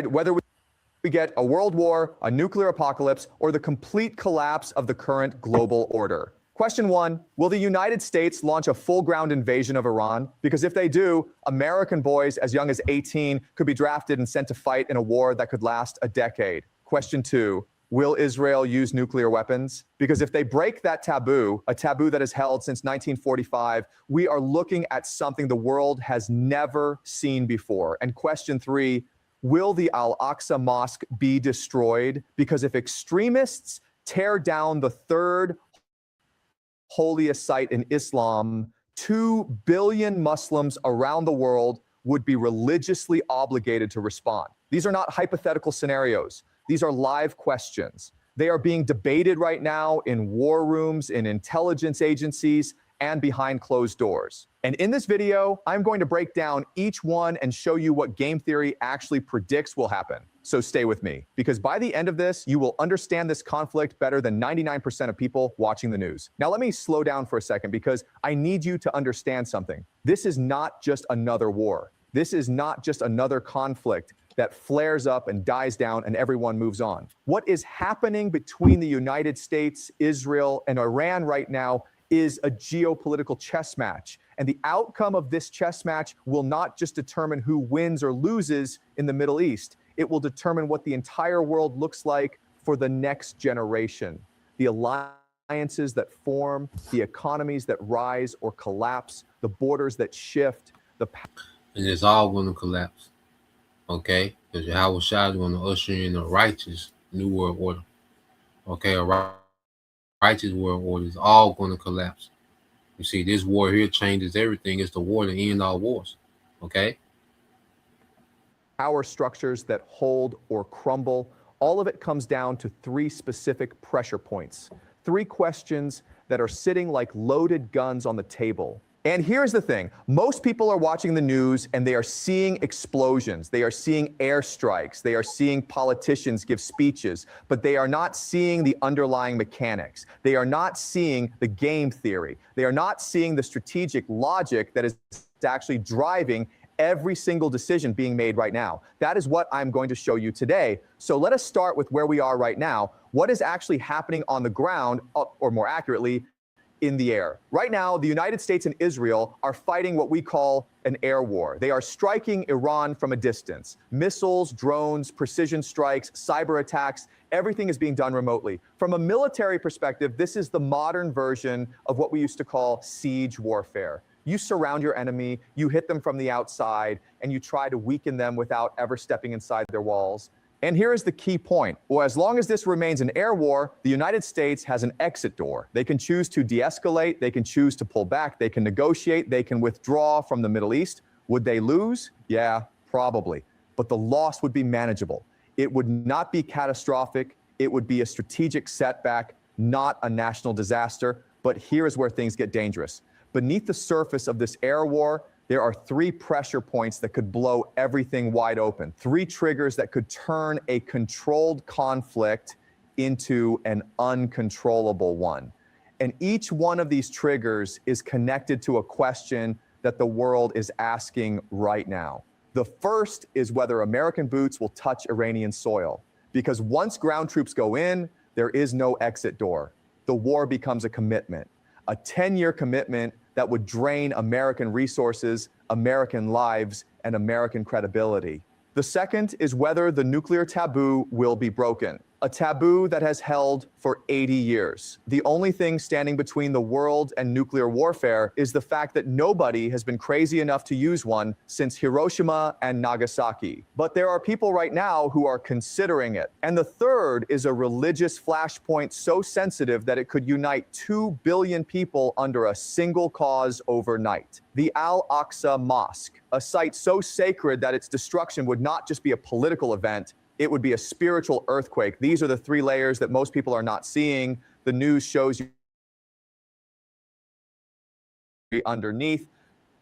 whether we get a world war, a nuclear apocalypse, or the complete collapse of the current global order. Question 1, will the United States launch a full-ground invasion of Iran? Because if they do, American boys as young as 18 could be drafted and sent to fight in a war that could last a decade. Question 2, will Israel use nuclear weapons? Because if they break that taboo, a taboo that is held since 1945, we are looking at something the world has never seen before. And question 3, will the Al-Aqsa Mosque be destroyed? Because if extremists tear down the third holiest site in Islam, 2 billion Muslims around the world would be religiously obligated to respond. These are not hypothetical scenarios. These are live questions. They are being debated right now in war rooms, in intelligence agencies, and behind closed doors. And in this video, I'm going to break down each one and show you what game theory actually predicts will happen. So stay with me, because by the end of this, you will understand this conflict better than 99% of people watching the news. Now, let me slow down for a second, because I need you to understand something. This is not just another war. This is not just another conflict that flares up and dies down and everyone moves on. What is happening between the United States, Israel, and Iran right now is a geopolitical chess match. And the outcome of this chess match will not just determine who wins or loses in the Middle East. It will determine what the entire world looks like for the next generation. The alliances that form, the economies that rise or collapse, the borders that shift, and it's all going to collapse. Okay? Because Yahushua is going to usher in a righteous new world order. Okay? A righteous world order is all going to collapse. You see, this war here changes everything. It's the war to end all wars. Okay? Power structures that hold or crumble, all of it comes down to 3 specific pressure points. 3 questions that are sitting like loaded guns on the table. And here's the thing. Most people are watching the news and they are seeing explosions. They are seeing airstrikes. They are seeing politicians give speeches, but they are not seeing the underlying mechanics. They are not seeing the game theory. They are not seeing the strategic logic that is actually driving every single decision being made right now. That is what I'm going to show you today. So let us start with where we are right now. What is actually happening on the ground, or more accurately, in the air? Right now, the United States and Israel are fighting what we call an air war. They are striking Iran from a distance. Missiles, drones, precision strikes, cyber attacks, everything is being done remotely. From a military perspective, this is the modern version of what we used to call siege warfare. You surround your enemy, you hit them from the outside, and you try to weaken them without ever stepping inside their walls. And here is the key point. Well, as long as this remains an air war, the United States has an exit door. They can choose to de-escalate, they can choose to pull back, they can negotiate, they can withdraw from the Middle East. Would they lose? Yeah, probably. But the loss would be manageable. It would not be catastrophic. It would be a strategic setback, not a national disaster. But here is where things get dangerous. Beneath the surface of this air war, there are 3 pressure points that could blow everything wide open. 3 triggers that could turn a controlled conflict into an uncontrollable one. And each one of these triggers is connected to a question that the world is asking right now. The first is whether American boots will touch Iranian soil. Because once ground troops go in, there is no exit door. The war becomes a commitment, a 10-year commitment that would drain American resources, American lives, and American credibility. The second is whether the nuclear taboo will be broken, a taboo that has held for 80 years. The only thing standing between the world and nuclear warfare is the fact that nobody has been crazy enough to use one since Hiroshima and Nagasaki. But there are people right now who are considering it. And the third is a religious flashpoint so sensitive that it could unite 2 billion people under a single cause overnight. The Al-Aqsa Mosque, a site so sacred that its destruction would not just be a political event, it would be a spiritual earthquake. These are the 3 layers that most people are not seeing. The news shows you underneath.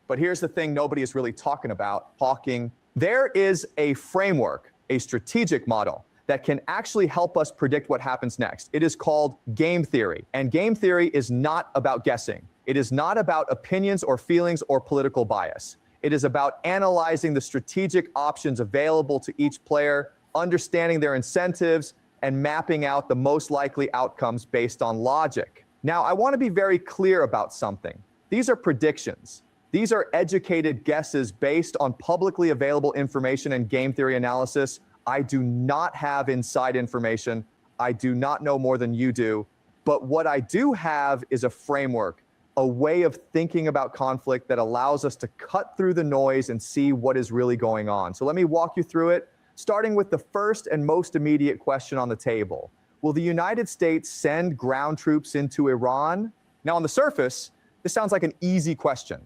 But here's the thing nobody is really talking about, hawking. There is a framework, a strategic model that can actually help us predict what happens next. It is called game theory. And game theory is not about guessing. It is not about opinions or feelings or political bias. It is about analyzing the strategic options available to each player, understanding their incentives, and mapping out the most likely outcomes based on logic. Now, I want to be very clear about something. These are predictions. These are educated guesses based on publicly available information and game theory analysis. I do not have inside information. I do not know more than you do. But what I do have is a framework, a way of thinking about conflict that allows us to cut through the noise and see what is really going on. So let me walk you through it, starting with the first and most immediate question on the table. Will the United States send ground troops into Iran? Now, on the surface, this sounds like an easy question.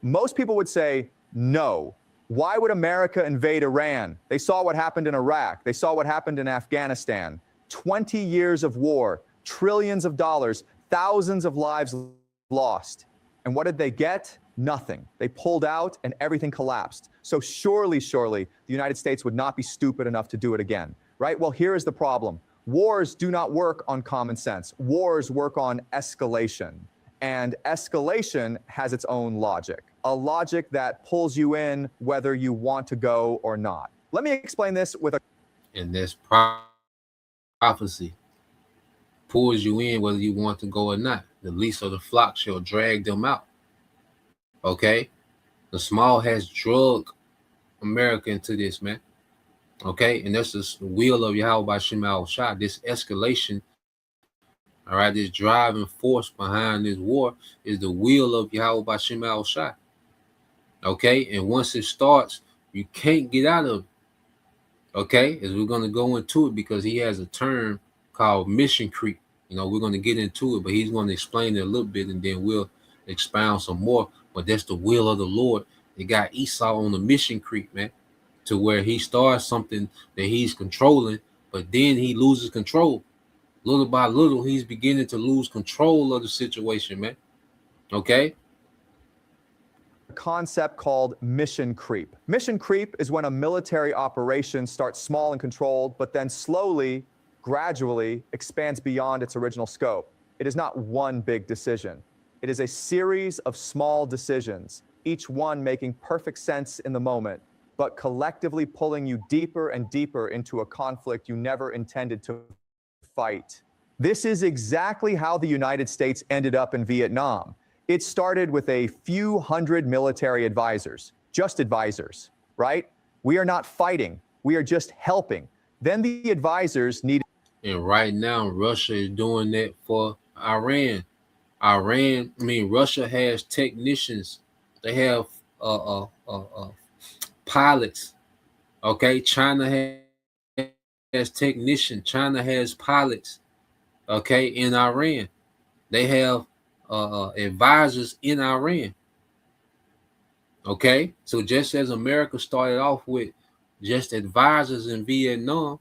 Most people would say, no. Why would America invade Iran? They saw what happened in Iraq. They saw what happened in Afghanistan. 20 years of war, trillions of dollars, thousands of lives lost. And what did they get? Nothing. They pulled out and everything collapsed. So surely, the United States would not be stupid enough to do it again, right? Well, here is the problem. Wars do not work on common sense. Wars work on escalation. And escalation has its own logic, a logic that pulls you in whether you want to go or not. Let me explain this with a... And this prophecy pulls you in whether you want to go or not. The least of the flock shall drag them out. Okay? The small has drugged America into this, man. Okay? And that's the will of Yahweh by Shema Shah. This escalation, all right, this driving force behind this war is the will of Yahweh by Shema Shah. Okay? And once it starts, you can't get out of it. Okay? As we're going to go into it because he has a term called mission creep. You know, we're going to get into it, but he's going to explain it a little bit and then we'll expound some more. But that's the will of the Lord. It got Esau on the mission creep, man, to where he starts something that he's controlling, but then he loses control. Little by little, he's beginning to lose control of the situation, man. Okay? A concept called mission creep. Mission creep is when a military operation starts small and controlled, but then slowly, gradually expands beyond its original scope. It is not one big decision. It is a series of small decisions, each one making perfect sense in the moment, but collectively pulling you deeper and deeper into a conflict you never intended to fight. This is exactly how the United States ended up in Vietnam. It started with a few hundred military advisors, just advisors, right? We are not fighting. We are just helping. Then the advisors needed. And right now, Russia is doing that for Iran. Russia has technicians. They have pilots. Okay, China has technicians. China has pilots. Okay, in Iran, they have advisors in Iran. Okay, so just as America started off with just advisors in Vietnam,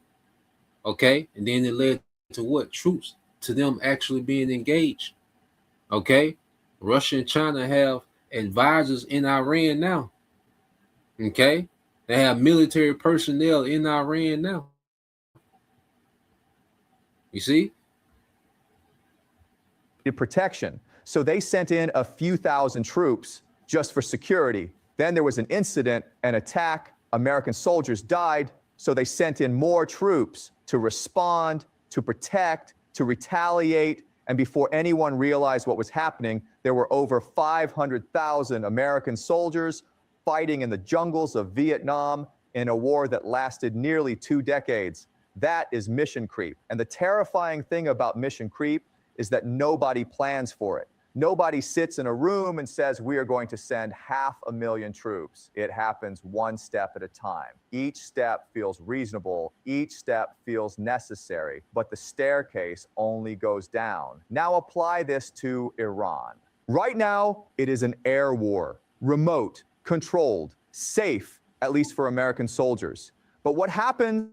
okay, and then it led to what? Troops, to them actually being engaged. Okay, Russia and China have advisors in Iran now. Okay, they have military personnel in Iran now. You see? Protection. So they sent in a few thousand troops just for security. Then there was an incident, an attack. American soldiers died. So they sent in more troops to respond, to protect, to retaliate. And before anyone realized what was happening, there were over 500,000 American soldiers fighting in the jungles of Vietnam in a war that lasted nearly 2 decades. That is mission creep. And the terrifying thing about mission creep is that nobody plans for it. Nobody sits in a room and says, we are going to send 500,000 troops. It happens one step at a time. Each step feels reasonable. Each step feels necessary, but the staircase only goes down. Now apply this to Iran. Right now, it is an air war, remote, controlled, safe, at least for American soldiers. But what happens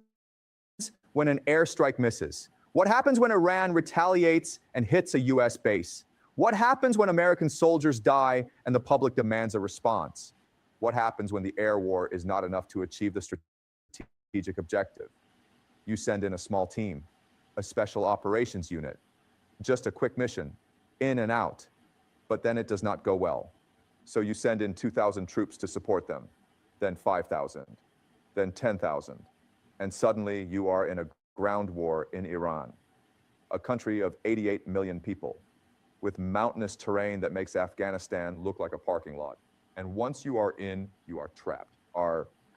when an airstrike misses? What happens when Iran retaliates and hits a US base? What happens when American soldiers die and the public demands a response? What happens when the air war is not enough to achieve the strategic objective? You send in a small team, a special operations unit, just a quick mission, in and out, but then it does not go well. So you send in 2,000 troops to support them, then 5,000, then 10,000, and suddenly you are in a ground war in Iran, a country of 88 million people with mountainous terrain that makes Afghanistan look like a parking lot. And once you are in, you are trapped.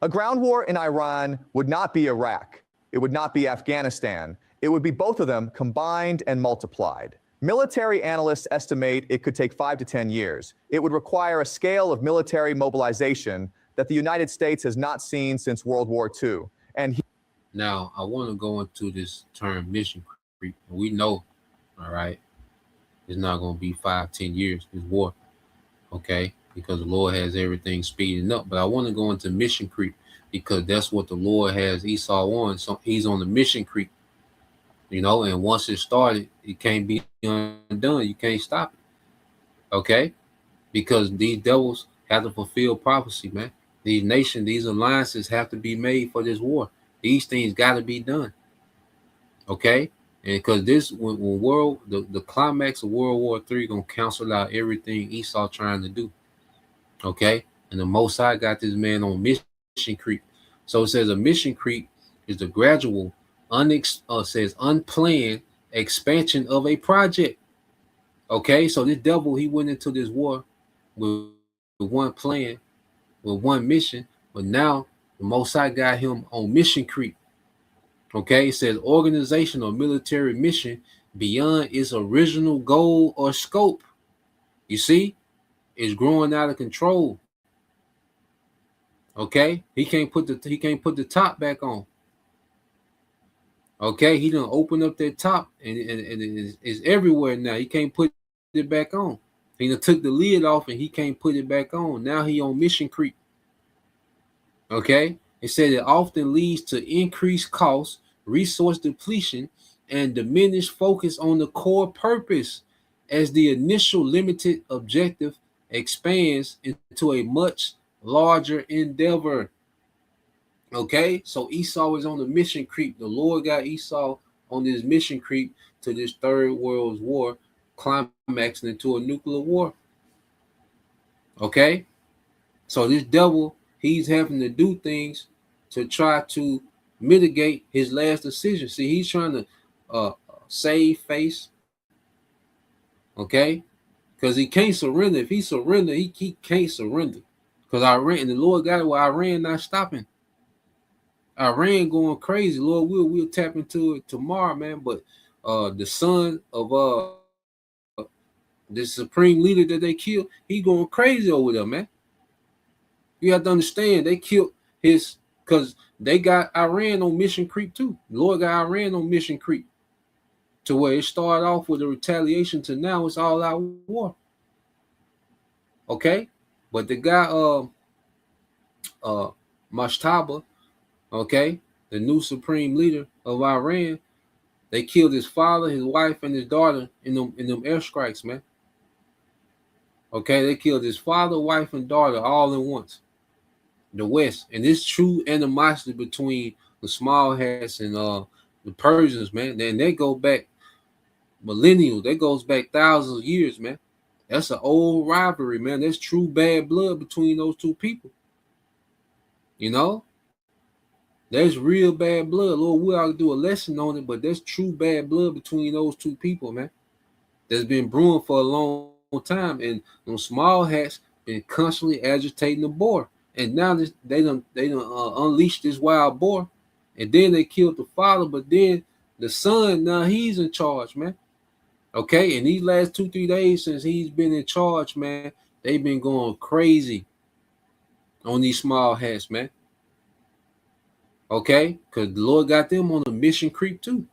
A ground war in Iran would not be Iraq. It would not be Afghanistan. It would be both of them combined and multiplied. Military analysts estimate it could take 5 to 10 years. It would require a scale of military mobilization that the United States has not seen since World War II. And now I want to go into this term mission creep. We know, all right, it's not going to be 5-10 years, this war, okay, because the Lord has everything speeding up. But I want to go into mission creep because that's what the Lord has Esau on. So he's on the mission creep, you know, and once it started, it can't be undone. You can't stop it, okay, because these devils have to fulfill prophecy, man. These nations, these alliances have to be made for this war. These things got to be done, okay? And because this, when the climax of World War III gonna cancel out everything Esau trying to do, okay? And the Most High got this man on mission creep. So it says a mission creep is the gradual, unplanned expansion of a project. Okay, so this devil, he went into this war with one plan, with one mission, but now the Most High got him on mission creep. Okay, it says organization or military mission beyond its original goal or scope. You see, it's growing out of control. Okay, he can't put the top back on. Okay, he done open up that top and it's everywhere now. He can't put it back on. He done took the lid off and he can't put it back on. Now he on mission creep. Okay, it said it often leads to increased costs, resource depletion, and diminished focus on the core purpose as the initial limited objective expands into a much larger endeavor. Okay, so Esau is on the mission creep. The Lord got Esau on this mission creep to this third world war, climaxing into a nuclear war. Okay, so this devil, he's having to do things to try to mitigate his last decision. See, he's trying to save face. Okay, because he can't surrender. If he surrender, he can't surrender. Because Iran, and the Lord got it, well, Iran not stopping. Iran going crazy. Lord, we'll tap into it tomorrow, man. But the son of the supreme leader that they killed, he going crazy over there, man. You have to understand, they killed his because they got Iran on mission creep too. The Lord got Iran on mission creep to where it started off with a retaliation to now it's all out war. Okay, but the guy Mashtaba, okay, the new supreme leader of Iran, they killed his father, his wife, and his daughter in them airstrikes, man. Okay, they killed his father, wife, and daughter all at once. The West, and this true animosity between the small hats and the Persians, man. Then they go back millennials. That goes back thousands of years, man. That's an old rivalry, man. There's true bad blood between those two people. You know, there's real bad blood. Lord, we ought to do a lesson on it, but there's true bad blood between those two people, man. That's been brewing for a long time, and those small hats been constantly agitating the boar. And now they done unleashed this wild boar, and then they killed the father, but then the son, now he's in charge, man. Okay, and these last 2-3 days since he's been in charge, man, they've been going crazy on these small hats, man. Okay, because the Lord got them on a mission creep too.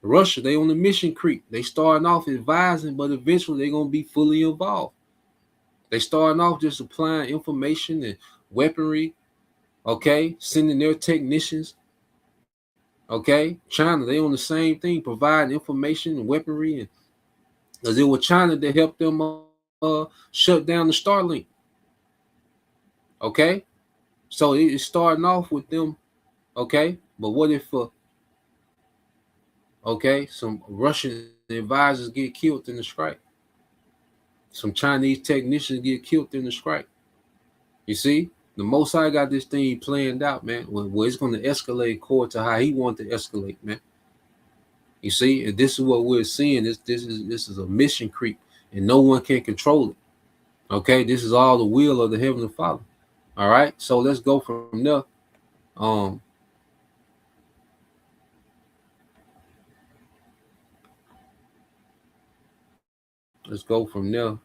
Russia, they on the mission creep. They starting off advising, but eventually they're gonna be fully involved. They starting off just supplying information and weaponry, okay, sending their technicians. Okay, China, they on the same thing, providing information and weaponry, and because it was China that helped them shut down the Starlink. Okay, so it's starting off with them. Okay, but what if okay, some Russian advisors get killed in the strike? Some Chinese technicians get killed in the strike. You see, the Most High got this thing planned out, man, where it's going to escalate according to how he wanted to escalate, man. You see, and this is what we're seeing. This is a mission creep, and no one can control it. Okay, this is all the will of the Heavenly Father. All right, so let's go from there. Let's go from there.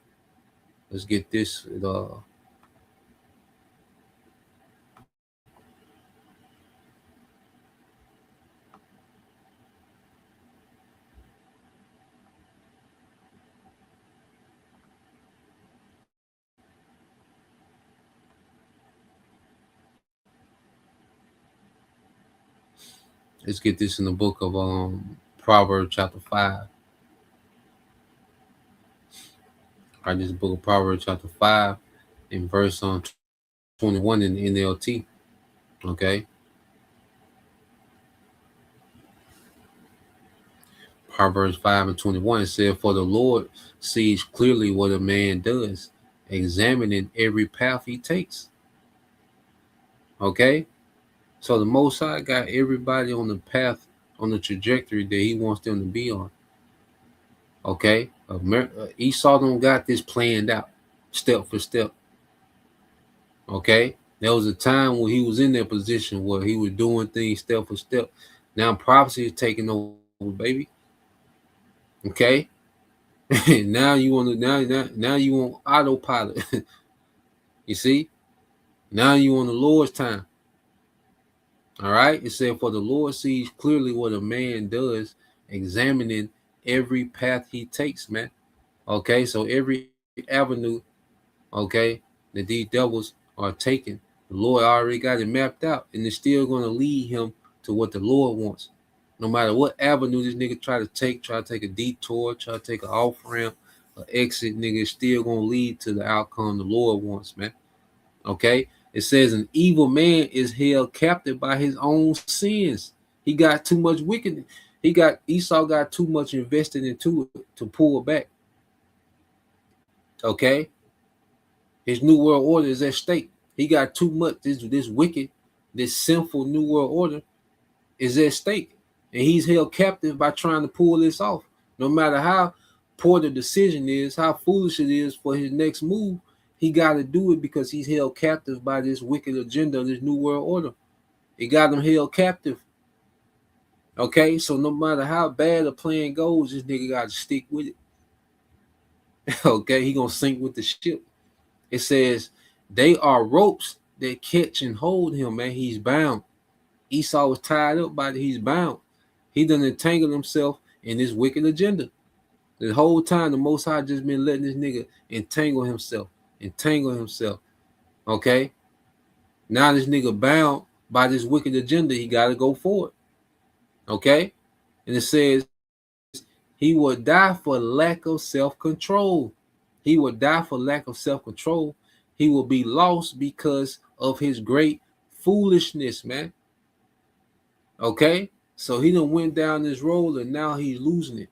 Let's get this. Let's get this in the book of Proverbs chapter 5. All right, this book of Proverbs chapter 5 in verse 21 in the NLT. Okay. Proverbs 5:21 said, "For the Lord sees clearly what a man does, examining every path he takes." Okay. So the Most High got everybody on the path, on the trajectory that he wants them to be on. Okay. Esau don't got this planned out step for step. Okay. There was a time when he was in that position where he was doing things step for step. Now prophecy is taking over, baby. Okay. now you want to now you want autopilot. You see? Now you on the Lord's time. All right. It said, "For the Lord sees clearly what a man does, examining every path he takes," man. Okay, so every avenue, okay, that these devils are taking, the Lord already got it mapped out, and it's still going to lead him to what the Lord wants. No matter what avenue this nigga try to take a detour, try to take an off ramp, an exit, nigga, it's still going to lead to the outcome the Lord wants, man. Okay, it says an evil man is held captive by his own sins. He got too much wickedness. Esau got too much invested into it to pull back. Okay, his new world order is at stake. He got too much. This wicked, this sinful new world order is at stake, and he's held captive by trying to pull this off. No matter how poor the decision is, how foolish it is for his next move, he got to do it because he's held captive by this wicked agenda of this new world order. It got him held captive. Okay, so no matter how bad a plan goes, this nigga got to stick with it. Okay, he gonna sink with the ship. It says they are ropes that catch and hold him, man. He's bound. Esau was tied up by he's bound. He done entangled himself in this wicked agenda. The whole time, the Most High just been letting this nigga entangle himself. Okay? Now this nigga bound by this wicked agenda. He got to go for it. Okay? And it says, he will die for lack of self-control. He will die for lack of self-control. He will be lost because of his great foolishness, man. Okay? So he done went down this road and now he's losing it.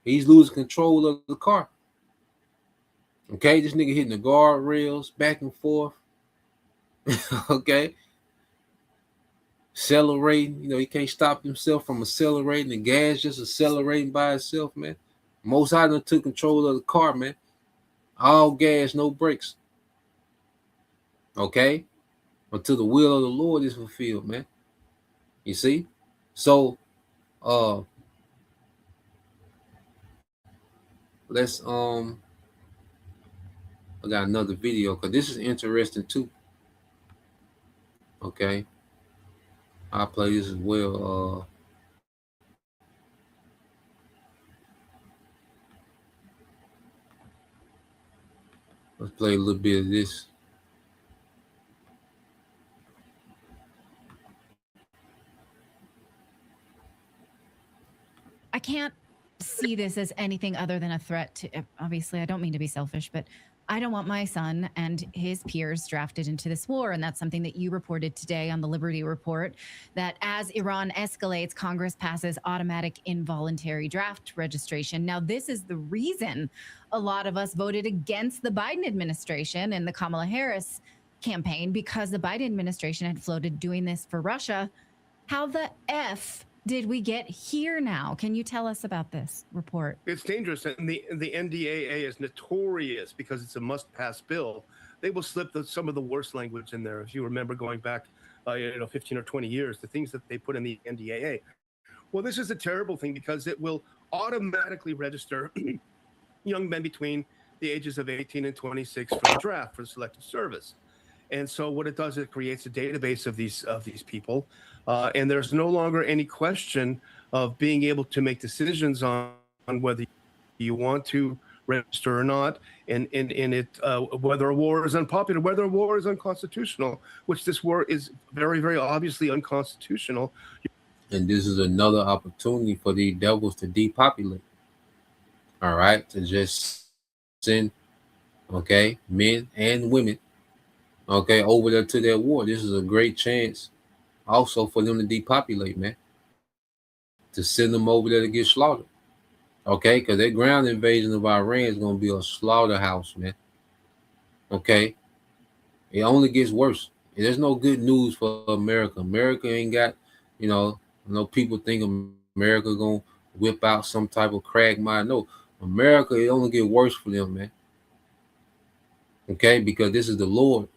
He's losing control of the car. Okay? This nigga hitting the guardrails back and forth. Okay? Accelerating. You know, he can't stop himself from accelerating. The gas just accelerating by itself, man. Most High done took control of the car, man. All gas, no brakes. Okay? Until the will of the Lord is fulfilled, man. You see? So, let's, I got another video because this is interesting too. Okay? I'll play this as well. Let's play a little bit of this. I can't see this as anything other than a threat to, obviously, I don't mean to be selfish, but I don't want my son and his peers drafted into this war. And that's something that you reported today on the Liberty Report, that as Iran escalates, Congress passes automatic involuntary draft registration. Now, this is the reason a lot of us voted against the Biden administration and the Kamala Harris campaign, because the Biden administration had floated doing this for Russia. How the F did we get here now? Can you tell us about this report? It's dangerous, and the NDAA is notorious because it's a must-pass bill. They will slip some of the worst language in there. If you remember going back, 15 or 20 years, the things that they put in the NDAA. Well, this is a terrible thing because it will automatically register young men between the ages of 18 and 26 for the draft for the selective service. And so what it does, it creates a database of these people, and there's no longer any question of being able to make decisions on whether you want to register or not, and whether a war is unpopular, whether a war is unconstitutional, which this war is very, very obviously unconstitutional. And this is another opportunity for these devils to depopulate. All right, to just send, okay, men and women, okay, over there to that war. This is a great chance also for them to depopulate, man. To send them over there to get slaughtered. Okay, because that ground invasion of Iran is going to be a slaughterhouse, man. Okay, it only gets worse. There's no good news for America. America ain't got, people think America going to whip out some type of crack mind. No, America, it only get worse for them, man. Okay, because this is the Lord.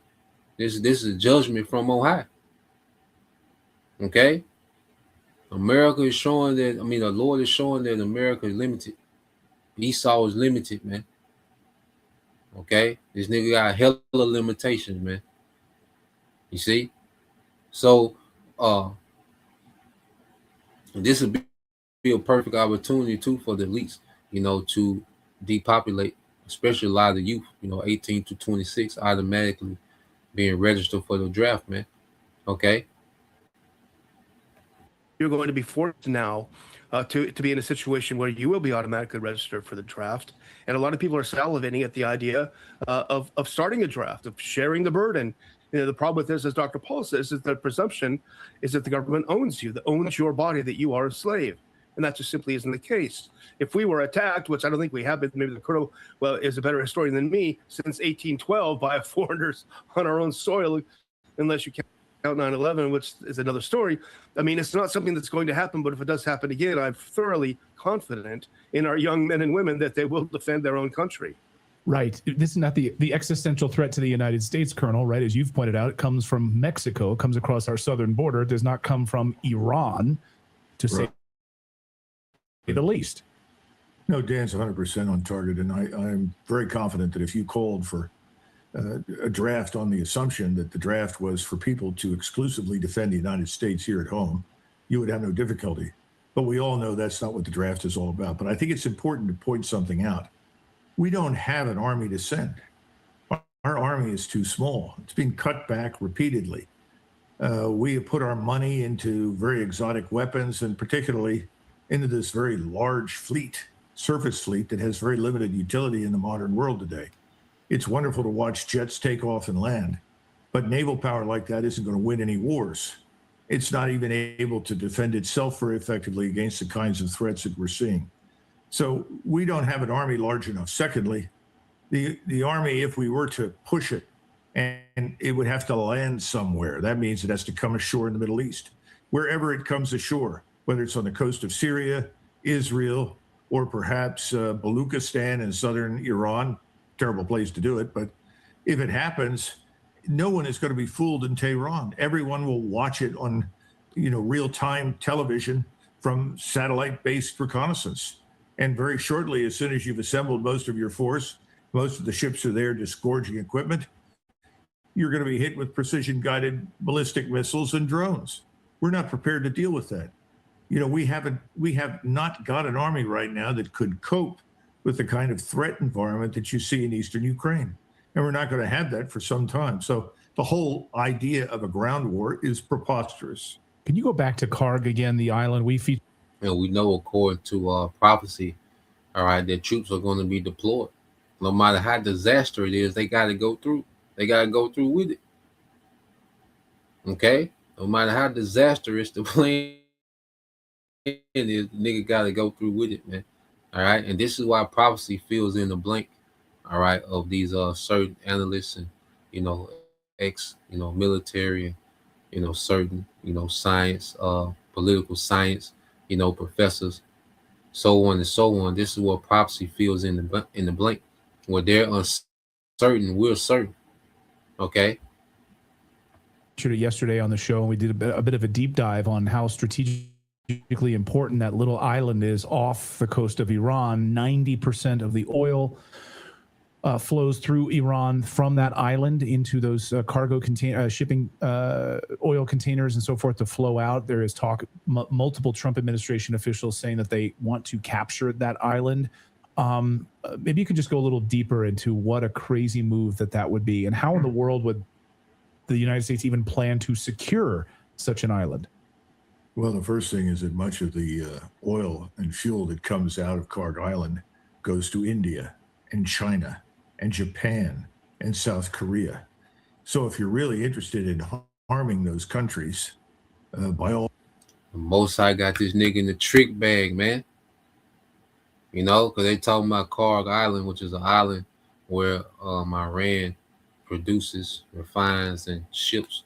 This is a judgment from on high. Okay? America is showing that, the Lord is showing that America is limited. Esau is limited, man. Okay? This nigga got hella limitations, man. You see? So, this would be a perfect opportunity, too, for the elites, to depopulate, especially a lot of the youth, 18 to 26, automatically being registered for the draft, man. Okay? You're going to be forced now to be in a situation where you will be automatically registered for the draft. And a lot of people are salivating at the idea of starting a draft, of sharing the burden. The problem with this, as Dr. Paul says, is that presumption is that the government owns you, that owns your body, that you are a slave. And that just simply isn't the case. If we were attacked, which I don't think we have been, maybe the colonel, is a better historian than me, since 1812 by foreigners on our own soil, unless you count 9/11, which is another story. It's not something that's going to happen, but if it does happen again, I'm thoroughly confident in our young men and women that they will defend their own country. Right. This is not the existential threat to the United States, Colonel, right? As you've pointed out, it comes from Mexico, it comes across our southern border. It does not come from Iran, to say the least. No, Dan's 100% on target, and I'm very confident that if you called for a draft on the assumption that the draft was for people to exclusively defend the United States here at home, you would have no difficulty. But we all know that's not what the draft is all about. But I think it's important to point something out. We don't have an army to send. Our army is too small. It's been cut back repeatedly. We have put our money into very exotic weapons and particularly into this very large fleet, surface fleet that has very limited utility in the modern world today. It's wonderful to watch jets take off and land, but naval power like that isn't going to win any wars. It's not even able to defend itself very effectively against the kinds of threats that we're seeing. So we don't have an army large enough. Secondly, the army, if we were to push it, and it would have to land somewhere. That means it has to come ashore in the Middle East. Wherever it comes ashore, whether it's on the coast of Syria, Israel, or perhaps Baluchistan in southern Iran, terrible place to do it, but if it happens, no one is going to be fooled in Tehran. Everyone will watch it on, real-time television from satellite-based reconnaissance. And very shortly, as soon as you've assembled most of your force, most of the ships are there disgorging equipment, you're going to be hit with precision-guided ballistic missiles and drones. We're not prepared to deal with that. We have not got an army right now that could cope with the kind of threat environment that you see in eastern Ukraine. And we're not going to have that for some time. So the whole idea of a ground war is preposterous. Can you go back to Karg again, the island we feature? We know according to prophecy, all right, that troops are going to be deployed. No matter how disaster it is, they got to go through. They got to go through with it. Okay? No matter how disastrous the plan is, nigga got to go through with it, man. All right? And this is why prophecy fills in the blank, all right, of these certain analysts and, military and, certain, science, political science, professors, so on and so on. This is what prophecy fills in the blank. Where they're uncertain, we're certain. Okay. Yesterday on the show, and we did a bit of a deep dive on how strategically important that little island is off the coast of Iran. 90% of the oil flows through Iran from that island into those cargo shipping oil containers and so forth to flow out. There is talk, multiple Trump administration officials saying that they want to capture that island. Maybe you could just go a little deeper into what a crazy move that would be, and how in the world would the United States even plan to secure such an island? Well, the first thing is that much of the oil and fuel that comes out of Karg Island goes to India and China and Japan and South Korea. So if you're really interested in harming those countries, by all... Mossad got this nigga in the trick bag, man. Because they talking about Karg Island, which is an island where Iran produces, refines, and ships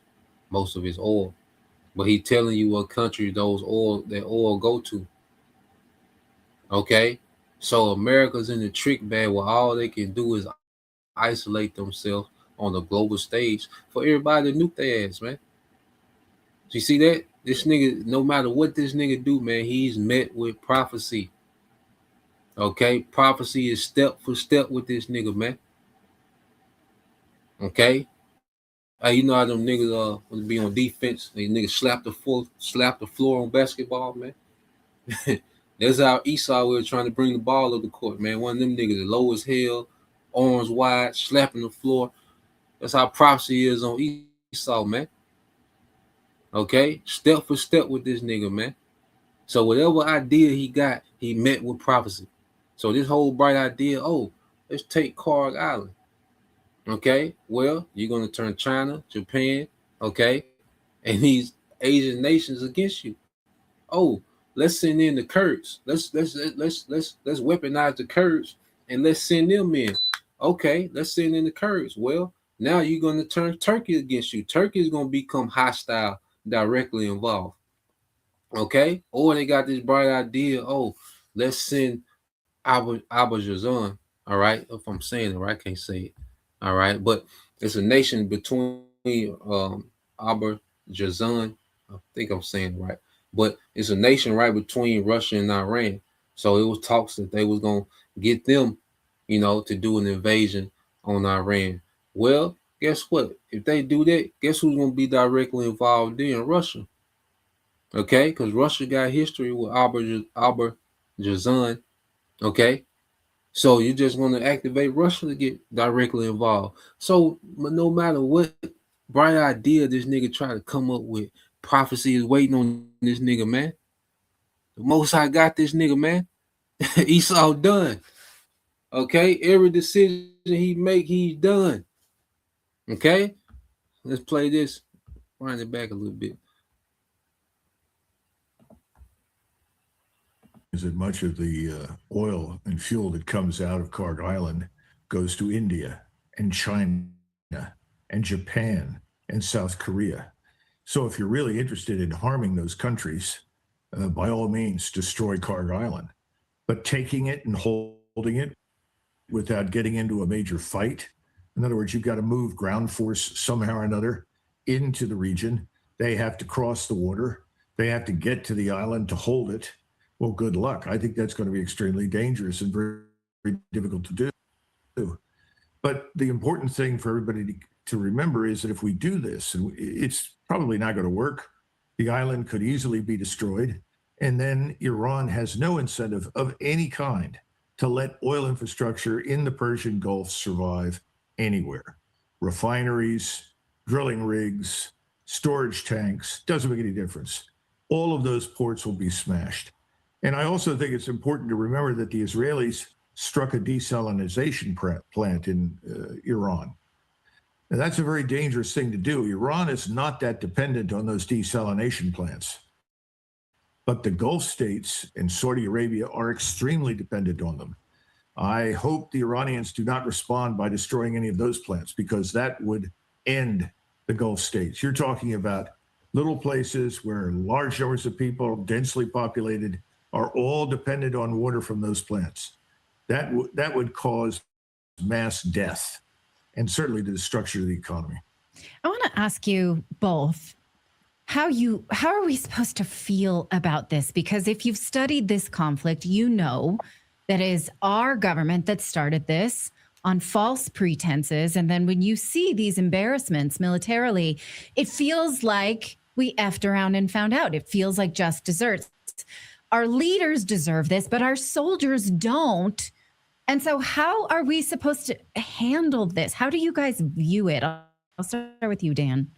most of its oil. But he telling you what country that oil go to. Okay? So America's in the trick bag where all they can do is isolate themselves on the global stage for everybody to nuke their ass, man. You see that? This nigga, no matter what this nigga do, man, he's met with prophecy. Okay, prophecy is step for step with this nigga, man. Okay, you know how them niggas when be on defense, they niggas slap the floor on basketball, man. That's how Esau was trying to bring the ball up the court, man. One of them niggas low as hell, arms wide, slapping the floor. That's how prophecy is on Esau, man. Okay, step for step with this nigga, man. So whatever idea he got, he met with prophecy. So this whole bright idea, let's take Karg Island. Okay, well, you're gonna turn China, Japan, okay, and these Asian nations against you. Let's send in the Kurds. Let's weaponize the Kurds and let's send them in. Okay, let's send in the Kurds. Well, now you're gonna turn Turkey against you. Turkey is gonna become hostile, directly involved. Okay, or they got this bright idea. Let's send Azerbaijan, all right, if I'm saying it right, I can't say it, all right, but it's a nation between Azerbaijan, I think I'm saying it right, but it's a nation right between Russia and Iran. So it was talks that they was gonna get them, to do an invasion on Iran. Well, guess what? If they do that, guess who's going to be directly involved in? Russia. Okay, because Russia got history with Azerbaijan. Okay, so you're just going to activate Russia to get directly involved. So no matter what bright idea this nigga try to come up with, prophecy is waiting on this nigga, man. The most I got this nigga, man. Esau done. Okay, every decision he make, he's done. Okay, let's play this. Wind it back a little bit. Is that much of the oil and fuel that comes out of Kharg Island goes to India and China and Japan and South Korea. So if you're really interested in harming those countries, by all means, destroy Kharg Island. But taking it and holding it without getting into a major fight, in other words, you've got to move ground force somehow or another into the region. They have to cross the water. They have to get to the island to hold it. Well, good luck. I think that's going to be extremely dangerous and very, very difficult to do. But the important thing for everybody to remember is that if we do this, and it's probably not going to work, the island could easily be destroyed. And then Iran has no incentive of any kind to let oil infrastructure in the Persian Gulf survive anywhere. Refineries, drilling rigs, storage tanks, doesn't make any difference. All of those ports will be smashed. And I also think it's important to remember that the Israelis struck a desalination plant in Iran. And that's a very dangerous thing to do. Iran is not that dependent on those desalination plants. But the Gulf states and Saudi Arabia are extremely dependent on them. I hope the Iranians do not respond by destroying any of those plants, because that would end the Gulf states. You're talking about little places where large numbers of people, densely populated, are all dependent on water from those plants. That would cause mass death and certainly the destruction of the economy. I want to ask you both how are we supposed to feel about this? Because if you've studied this conflict, you know that is our government that started this on false pretenses. And then when you see these embarrassments militarily, it feels like we effed around and found out. It feels like just desserts. Our leaders deserve this, but our soldiers don't. And so how are we supposed to handle this? How do you guys view it? I'll start with you, Dan.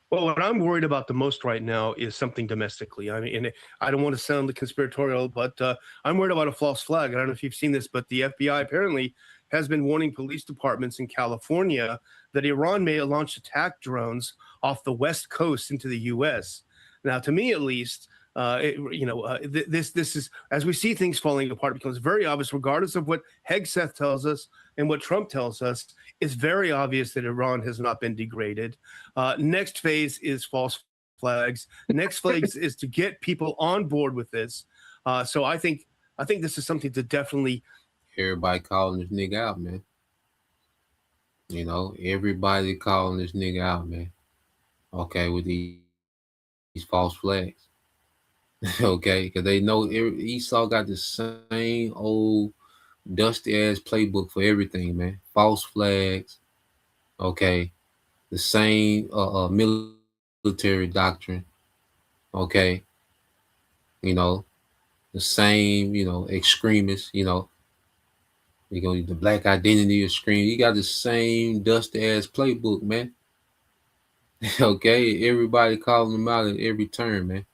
Well, what I'm worried about the most right now is something domestically. I mean, and I don't want to sound conspiratorial, but I'm worried about a false flag. I don't know if you've seen this, but the FBI apparently has been warning police departments in California that Iran may launch attack drones off the West Coast into the U.S. Now, to me at least, this is, as we see things falling apart, it becomes very obvious, regardless of what Hegseth tells us and what Trump tells us, it's very obvious that Iran has not been degraded. Next phase is false flags. Next phase is to get people on board with this. So I think this is something to definitely. Everybody calling this nigga out, man. You know, everybody calling this nigga out, man. Okay, with these false flags. Okay, because they know Esau got the same old dusty ass playbook for everything, man. False flags. Okay, the same military doctrine. Okay, you know, the same, extremists. The black identity extreme. You got the same dusty ass playbook, man. Okay, everybody calling them out at every turn, man.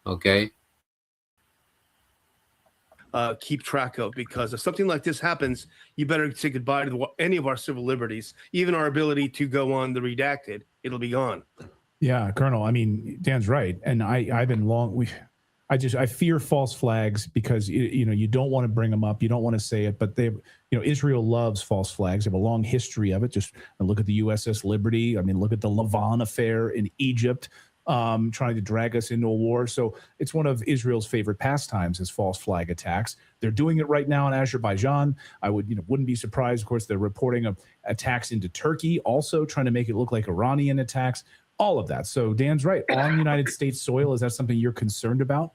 Okay. Keep track of, because if something like this happens, you better say goodbye to any of our civil liberties, even our ability to go on the redacted. It'll be gone. Yeah, Colonel. I mean, Dan's right, and I've been I fear false flags because you don't want to bring them up, you don't want to say it, but Israel loves false flags. They have a long history of it. Just look at the USS Liberty. I mean, look at the Lavon affair in Egypt. Trying to drag us into a war. So it's one of Israel's favorite pastimes is false flag attacks. They're doing it right now in Azerbaijan. I wouldn't be surprised. Of course, they're reporting of attacks into Turkey, also trying to make it look like Iranian attacks, all of that. So Dan's right. On United States soil, is that something you're concerned about?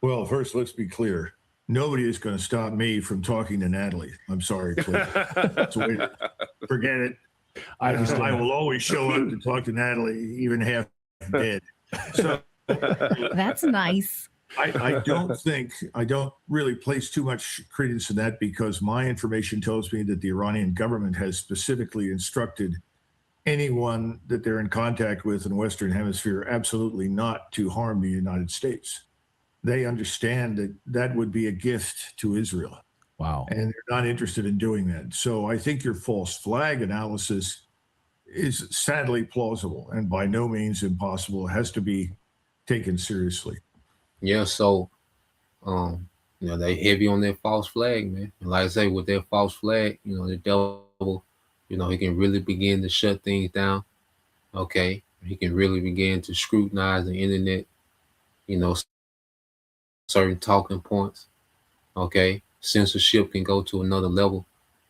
Well, first, let's be clear. Nobody is going to stop me from talking to Natalie. I'm sorry, Cliff. Forget it. I will always show up to talk to Natalie, even half dead. So That's nice. I don't really place too much credence in that, because my information tells me that the Iranian government has specifically instructed anyone that they're in contact with in the Western Hemisphere absolutely not to harm the United States. They understand that that would be a gift to Israel. Wow. And they're not interested in doing that. So I think your false flag analysis is sadly plausible and by no means impossible. It has to be taken seriously. Yeah, so they heavy on that false flag, man. And like I say, with that false flag, the devil, he can really begin to shut things down. Okay. He can really begin to scrutinize the internet, certain talking points. Okay. Censorship can go to another level.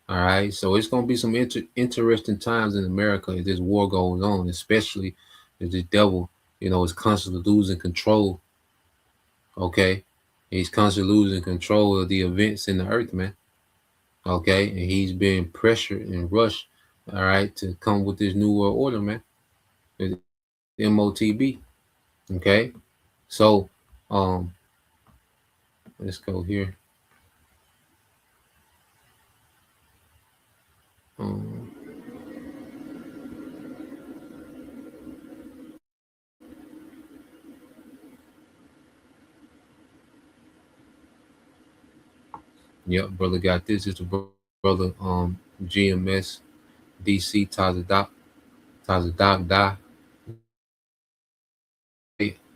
All right. So it's going to be some interesting times in America as this war goes on, especially if the devil, is constantly losing control. Okay. He's constantly losing control of the events in the earth, man. Okay. And he's being pressured and rushed, all right, to come with this new world order, man. The MOTB. Okay. So, let's go here. Yep, brother got this. It's the brother GMS DC Tazadak Da.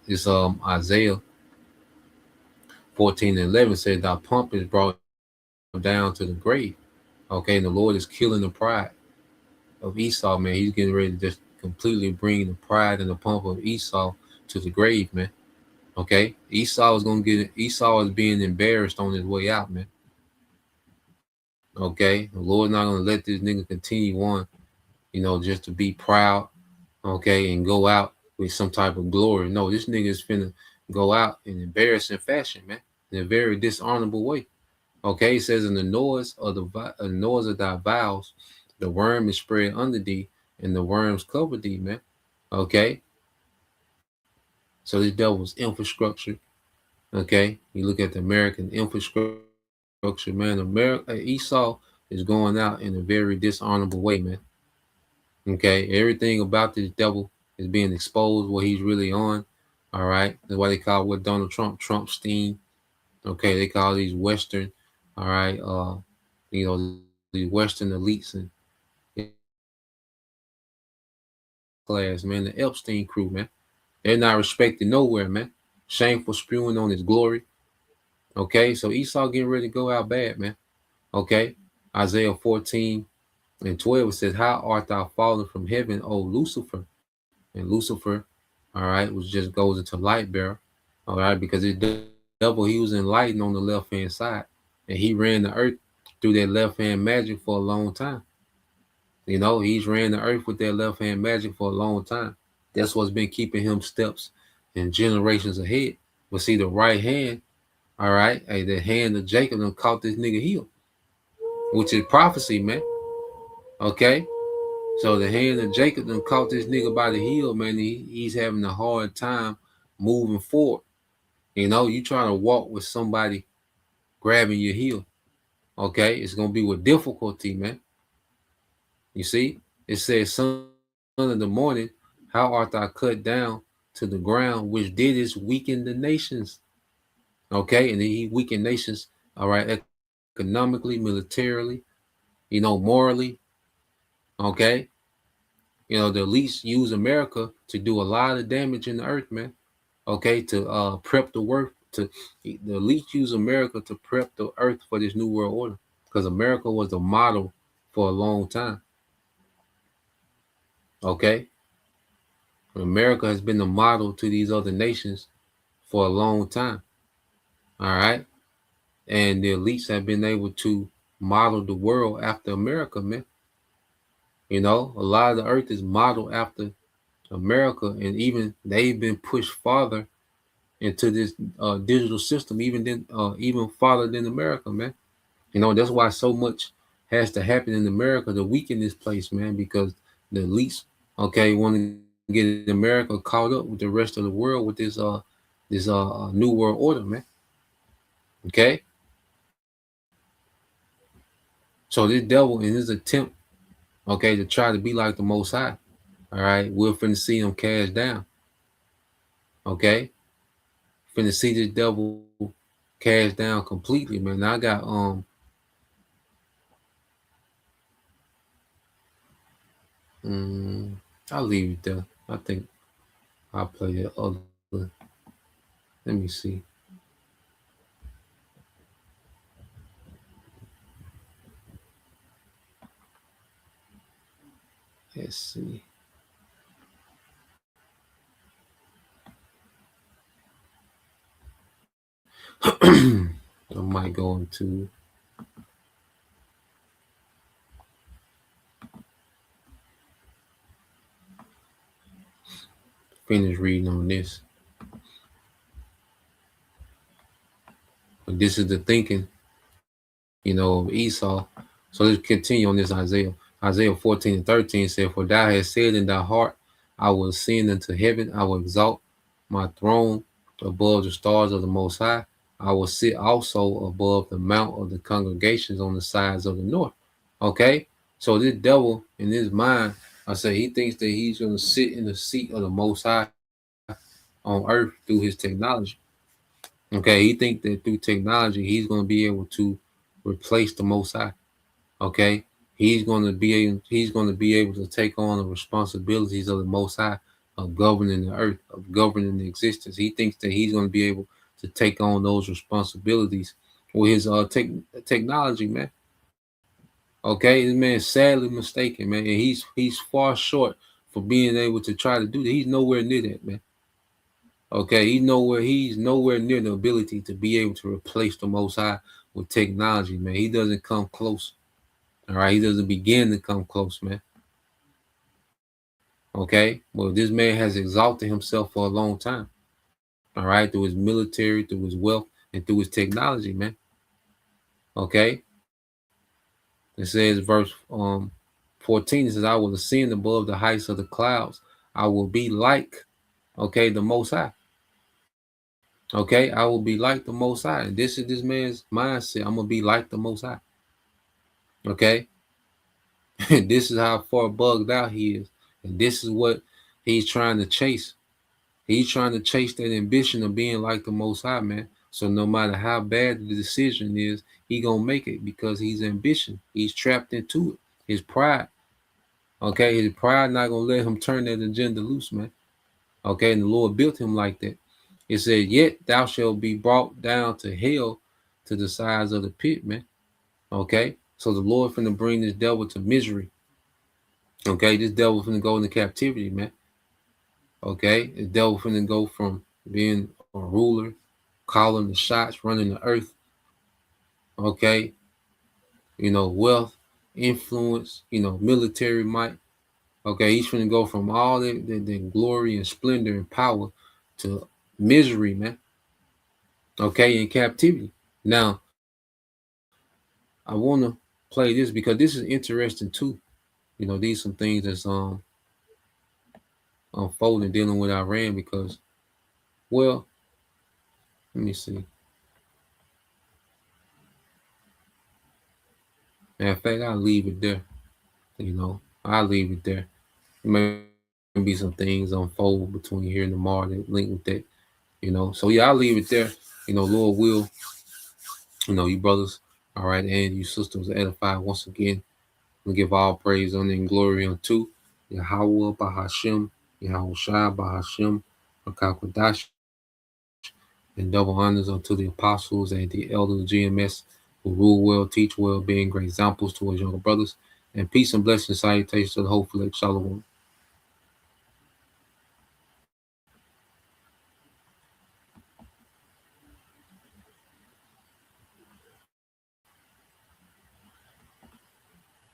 It's Isaiah 14:11 said that pump is brought down to the grave. Okay, and the Lord is killing the pride of Esau, man. He's getting ready to just completely bring the pride and the pump of Esau to the grave, man. Okay, Esau is being embarrassed on his way out, man. Okay, the Lord's not gonna let this nigga continue on, just to be proud, okay, and go out with some type of glory. No, this nigga is finna go out in embarrassing fashion, man, in a very dishonorable way. Okay, it says in the noise of thy vows, the worm is spread under thee, and the worms cover thee, man. Okay. So this devil's infrastructure. Okay, you look at the American infrastructure, man. Esau is going out in a very dishonorable way, man. Okay, everything about this devil is being exposed, what he's really on. All right, that's why they call what Donald Trump Trumpstein. Okay, they call these Western, all right, the Western elites and class, man. The Epstein crew, man. They're not respected nowhere, man. Shameful spewing on his glory. Okay, so Esau getting ready to go out bad, man. Okay, Isaiah 14:12 says, "How art thou fallen from heaven, O Lucifer?" And Lucifer, all right, which just goes into light bearer, all right, because the devil, he was enlightened on the left hand side, and he ran the earth through that left hand magic for a long time. He's ran the earth with that left hand magic for a long time. That's what's been keeping him steps and generations ahead. But see, the right hand, all right, the hand of Jacob done caught this nigga heel, which is prophecy, man. Okay, so the hand of Jacob done caught this nigga by the heel, man. He's having a hard time moving forward. You trying to walk with somebody grabbing your heel. Okay, it's gonna be with difficulty, man. You see, it says, "Son of the morning, how art thou cut down to the ground, which didst weaken the nations?" Okay, and he weakened nations, all right, economically, militarily, morally. Okay, the elites use America to do a lot of damage in the earth, man. Okay, to prep the work. The elites use America to prep the earth for this new world order, because America was the model for a long time. Okay, America has been the model to these other nations for a long time. All right, and the elites have been able to model the world after America, man. A lot of the earth is modeled after America, and even they've been pushed farther into this digital system, even farther than America, man. You know, that's why so much has to happen in America to weaken this place, man, because the elites, okay, want to get America caught up with the rest of the world with this new world order, man. Okay. So this devil in his attempt, okay, to try to be like the Most High, all right, we're finna see him cast down. Okay. Finna see this devil cast down completely, man. Now I got I'll leave it there. I think I'll play the other. Let me see. Let's see. I might go into finish reading on this. But this is the thinking, you know, of Esau. So let's continue on this Isaiah. Isaiah 14:13 said, "For thou hast said in thy heart, I will ascend into heaven, I will exalt my throne above the stars of the Most High. I will sit also above the mount of the congregations on the sides of the north." Okay, so this devil in his mind, I say he thinks that he's going to sit in the seat of the Most High on earth through his technology. Okay, he thinks that through technology he's going to be able to replace the Most High. Okay, he's going to be able to take on the responsibilities of the Most High, of governing the earth, of governing the existence. He thinks that he's going to be able to take on those responsibilities with his technology, man. Okay, this man's sadly mistaken, man, and he's far short for being able to try to do that. He's nowhere near that, man. Okay, he's nowhere near the ability to be able to replace the Most High with technology, man. He doesn't come close. All right, he doesn't begin to come close, man. Okay, well, this man has exalted himself for a long time. All right, through his military, through his wealth, and through his technology, man. Okay. It says, verse 14, it says, "I will ascend above the heights of the clouds. I will be like, okay, the Most High." Okay, I will be like the Most High. And this is this man's mindset. I'm going to be like the Most High. Okay. This is how far bugged out he is. And this is what he's trying to chase. He's trying to chase that ambition of being like the Most High, man. So no matter how bad the decision is, he going to make it because he's ambition. He's trapped into it. His pride. Okay, his pride not going to let him turn that agenda loose, man. Okay, and the Lord built him like that. It said, "Yet thou shalt be brought down to hell, to the sides of the pit," man. Okay, so the Lord finna bring this devil to misery. Okay, this devil finna go into captivity, man. Okay, the devil finna go from being a ruler, calling the shots, running the earth. Okay, you know, wealth, influence, you know, military might. Okay, he's finna go from all the glory and splendor and power to misery, man. Okay, in captivity. Now, I want to play this because this is interesting too. You know, these some things that's unfolding dealing with Iran because, well, let me see. Matter of fact, I'll leave it there. You know, I'll leave it there. There may be some things unfold between here and tomorrow that link with that. You know, so yeah, I'll leave it there. You know, Lord will, you know, you brothers, all right, and you sisters edified once again. We give all praise, honor, and glory unto Yahweh Bahashem, Yahweh Shai Bahashem, Rakakwadash, and double honors unto the apostles and the elders of GMS who rule well, teach well, being great examples to his younger brothers. And peace and blessings, salutations to the whole elect. Shalom.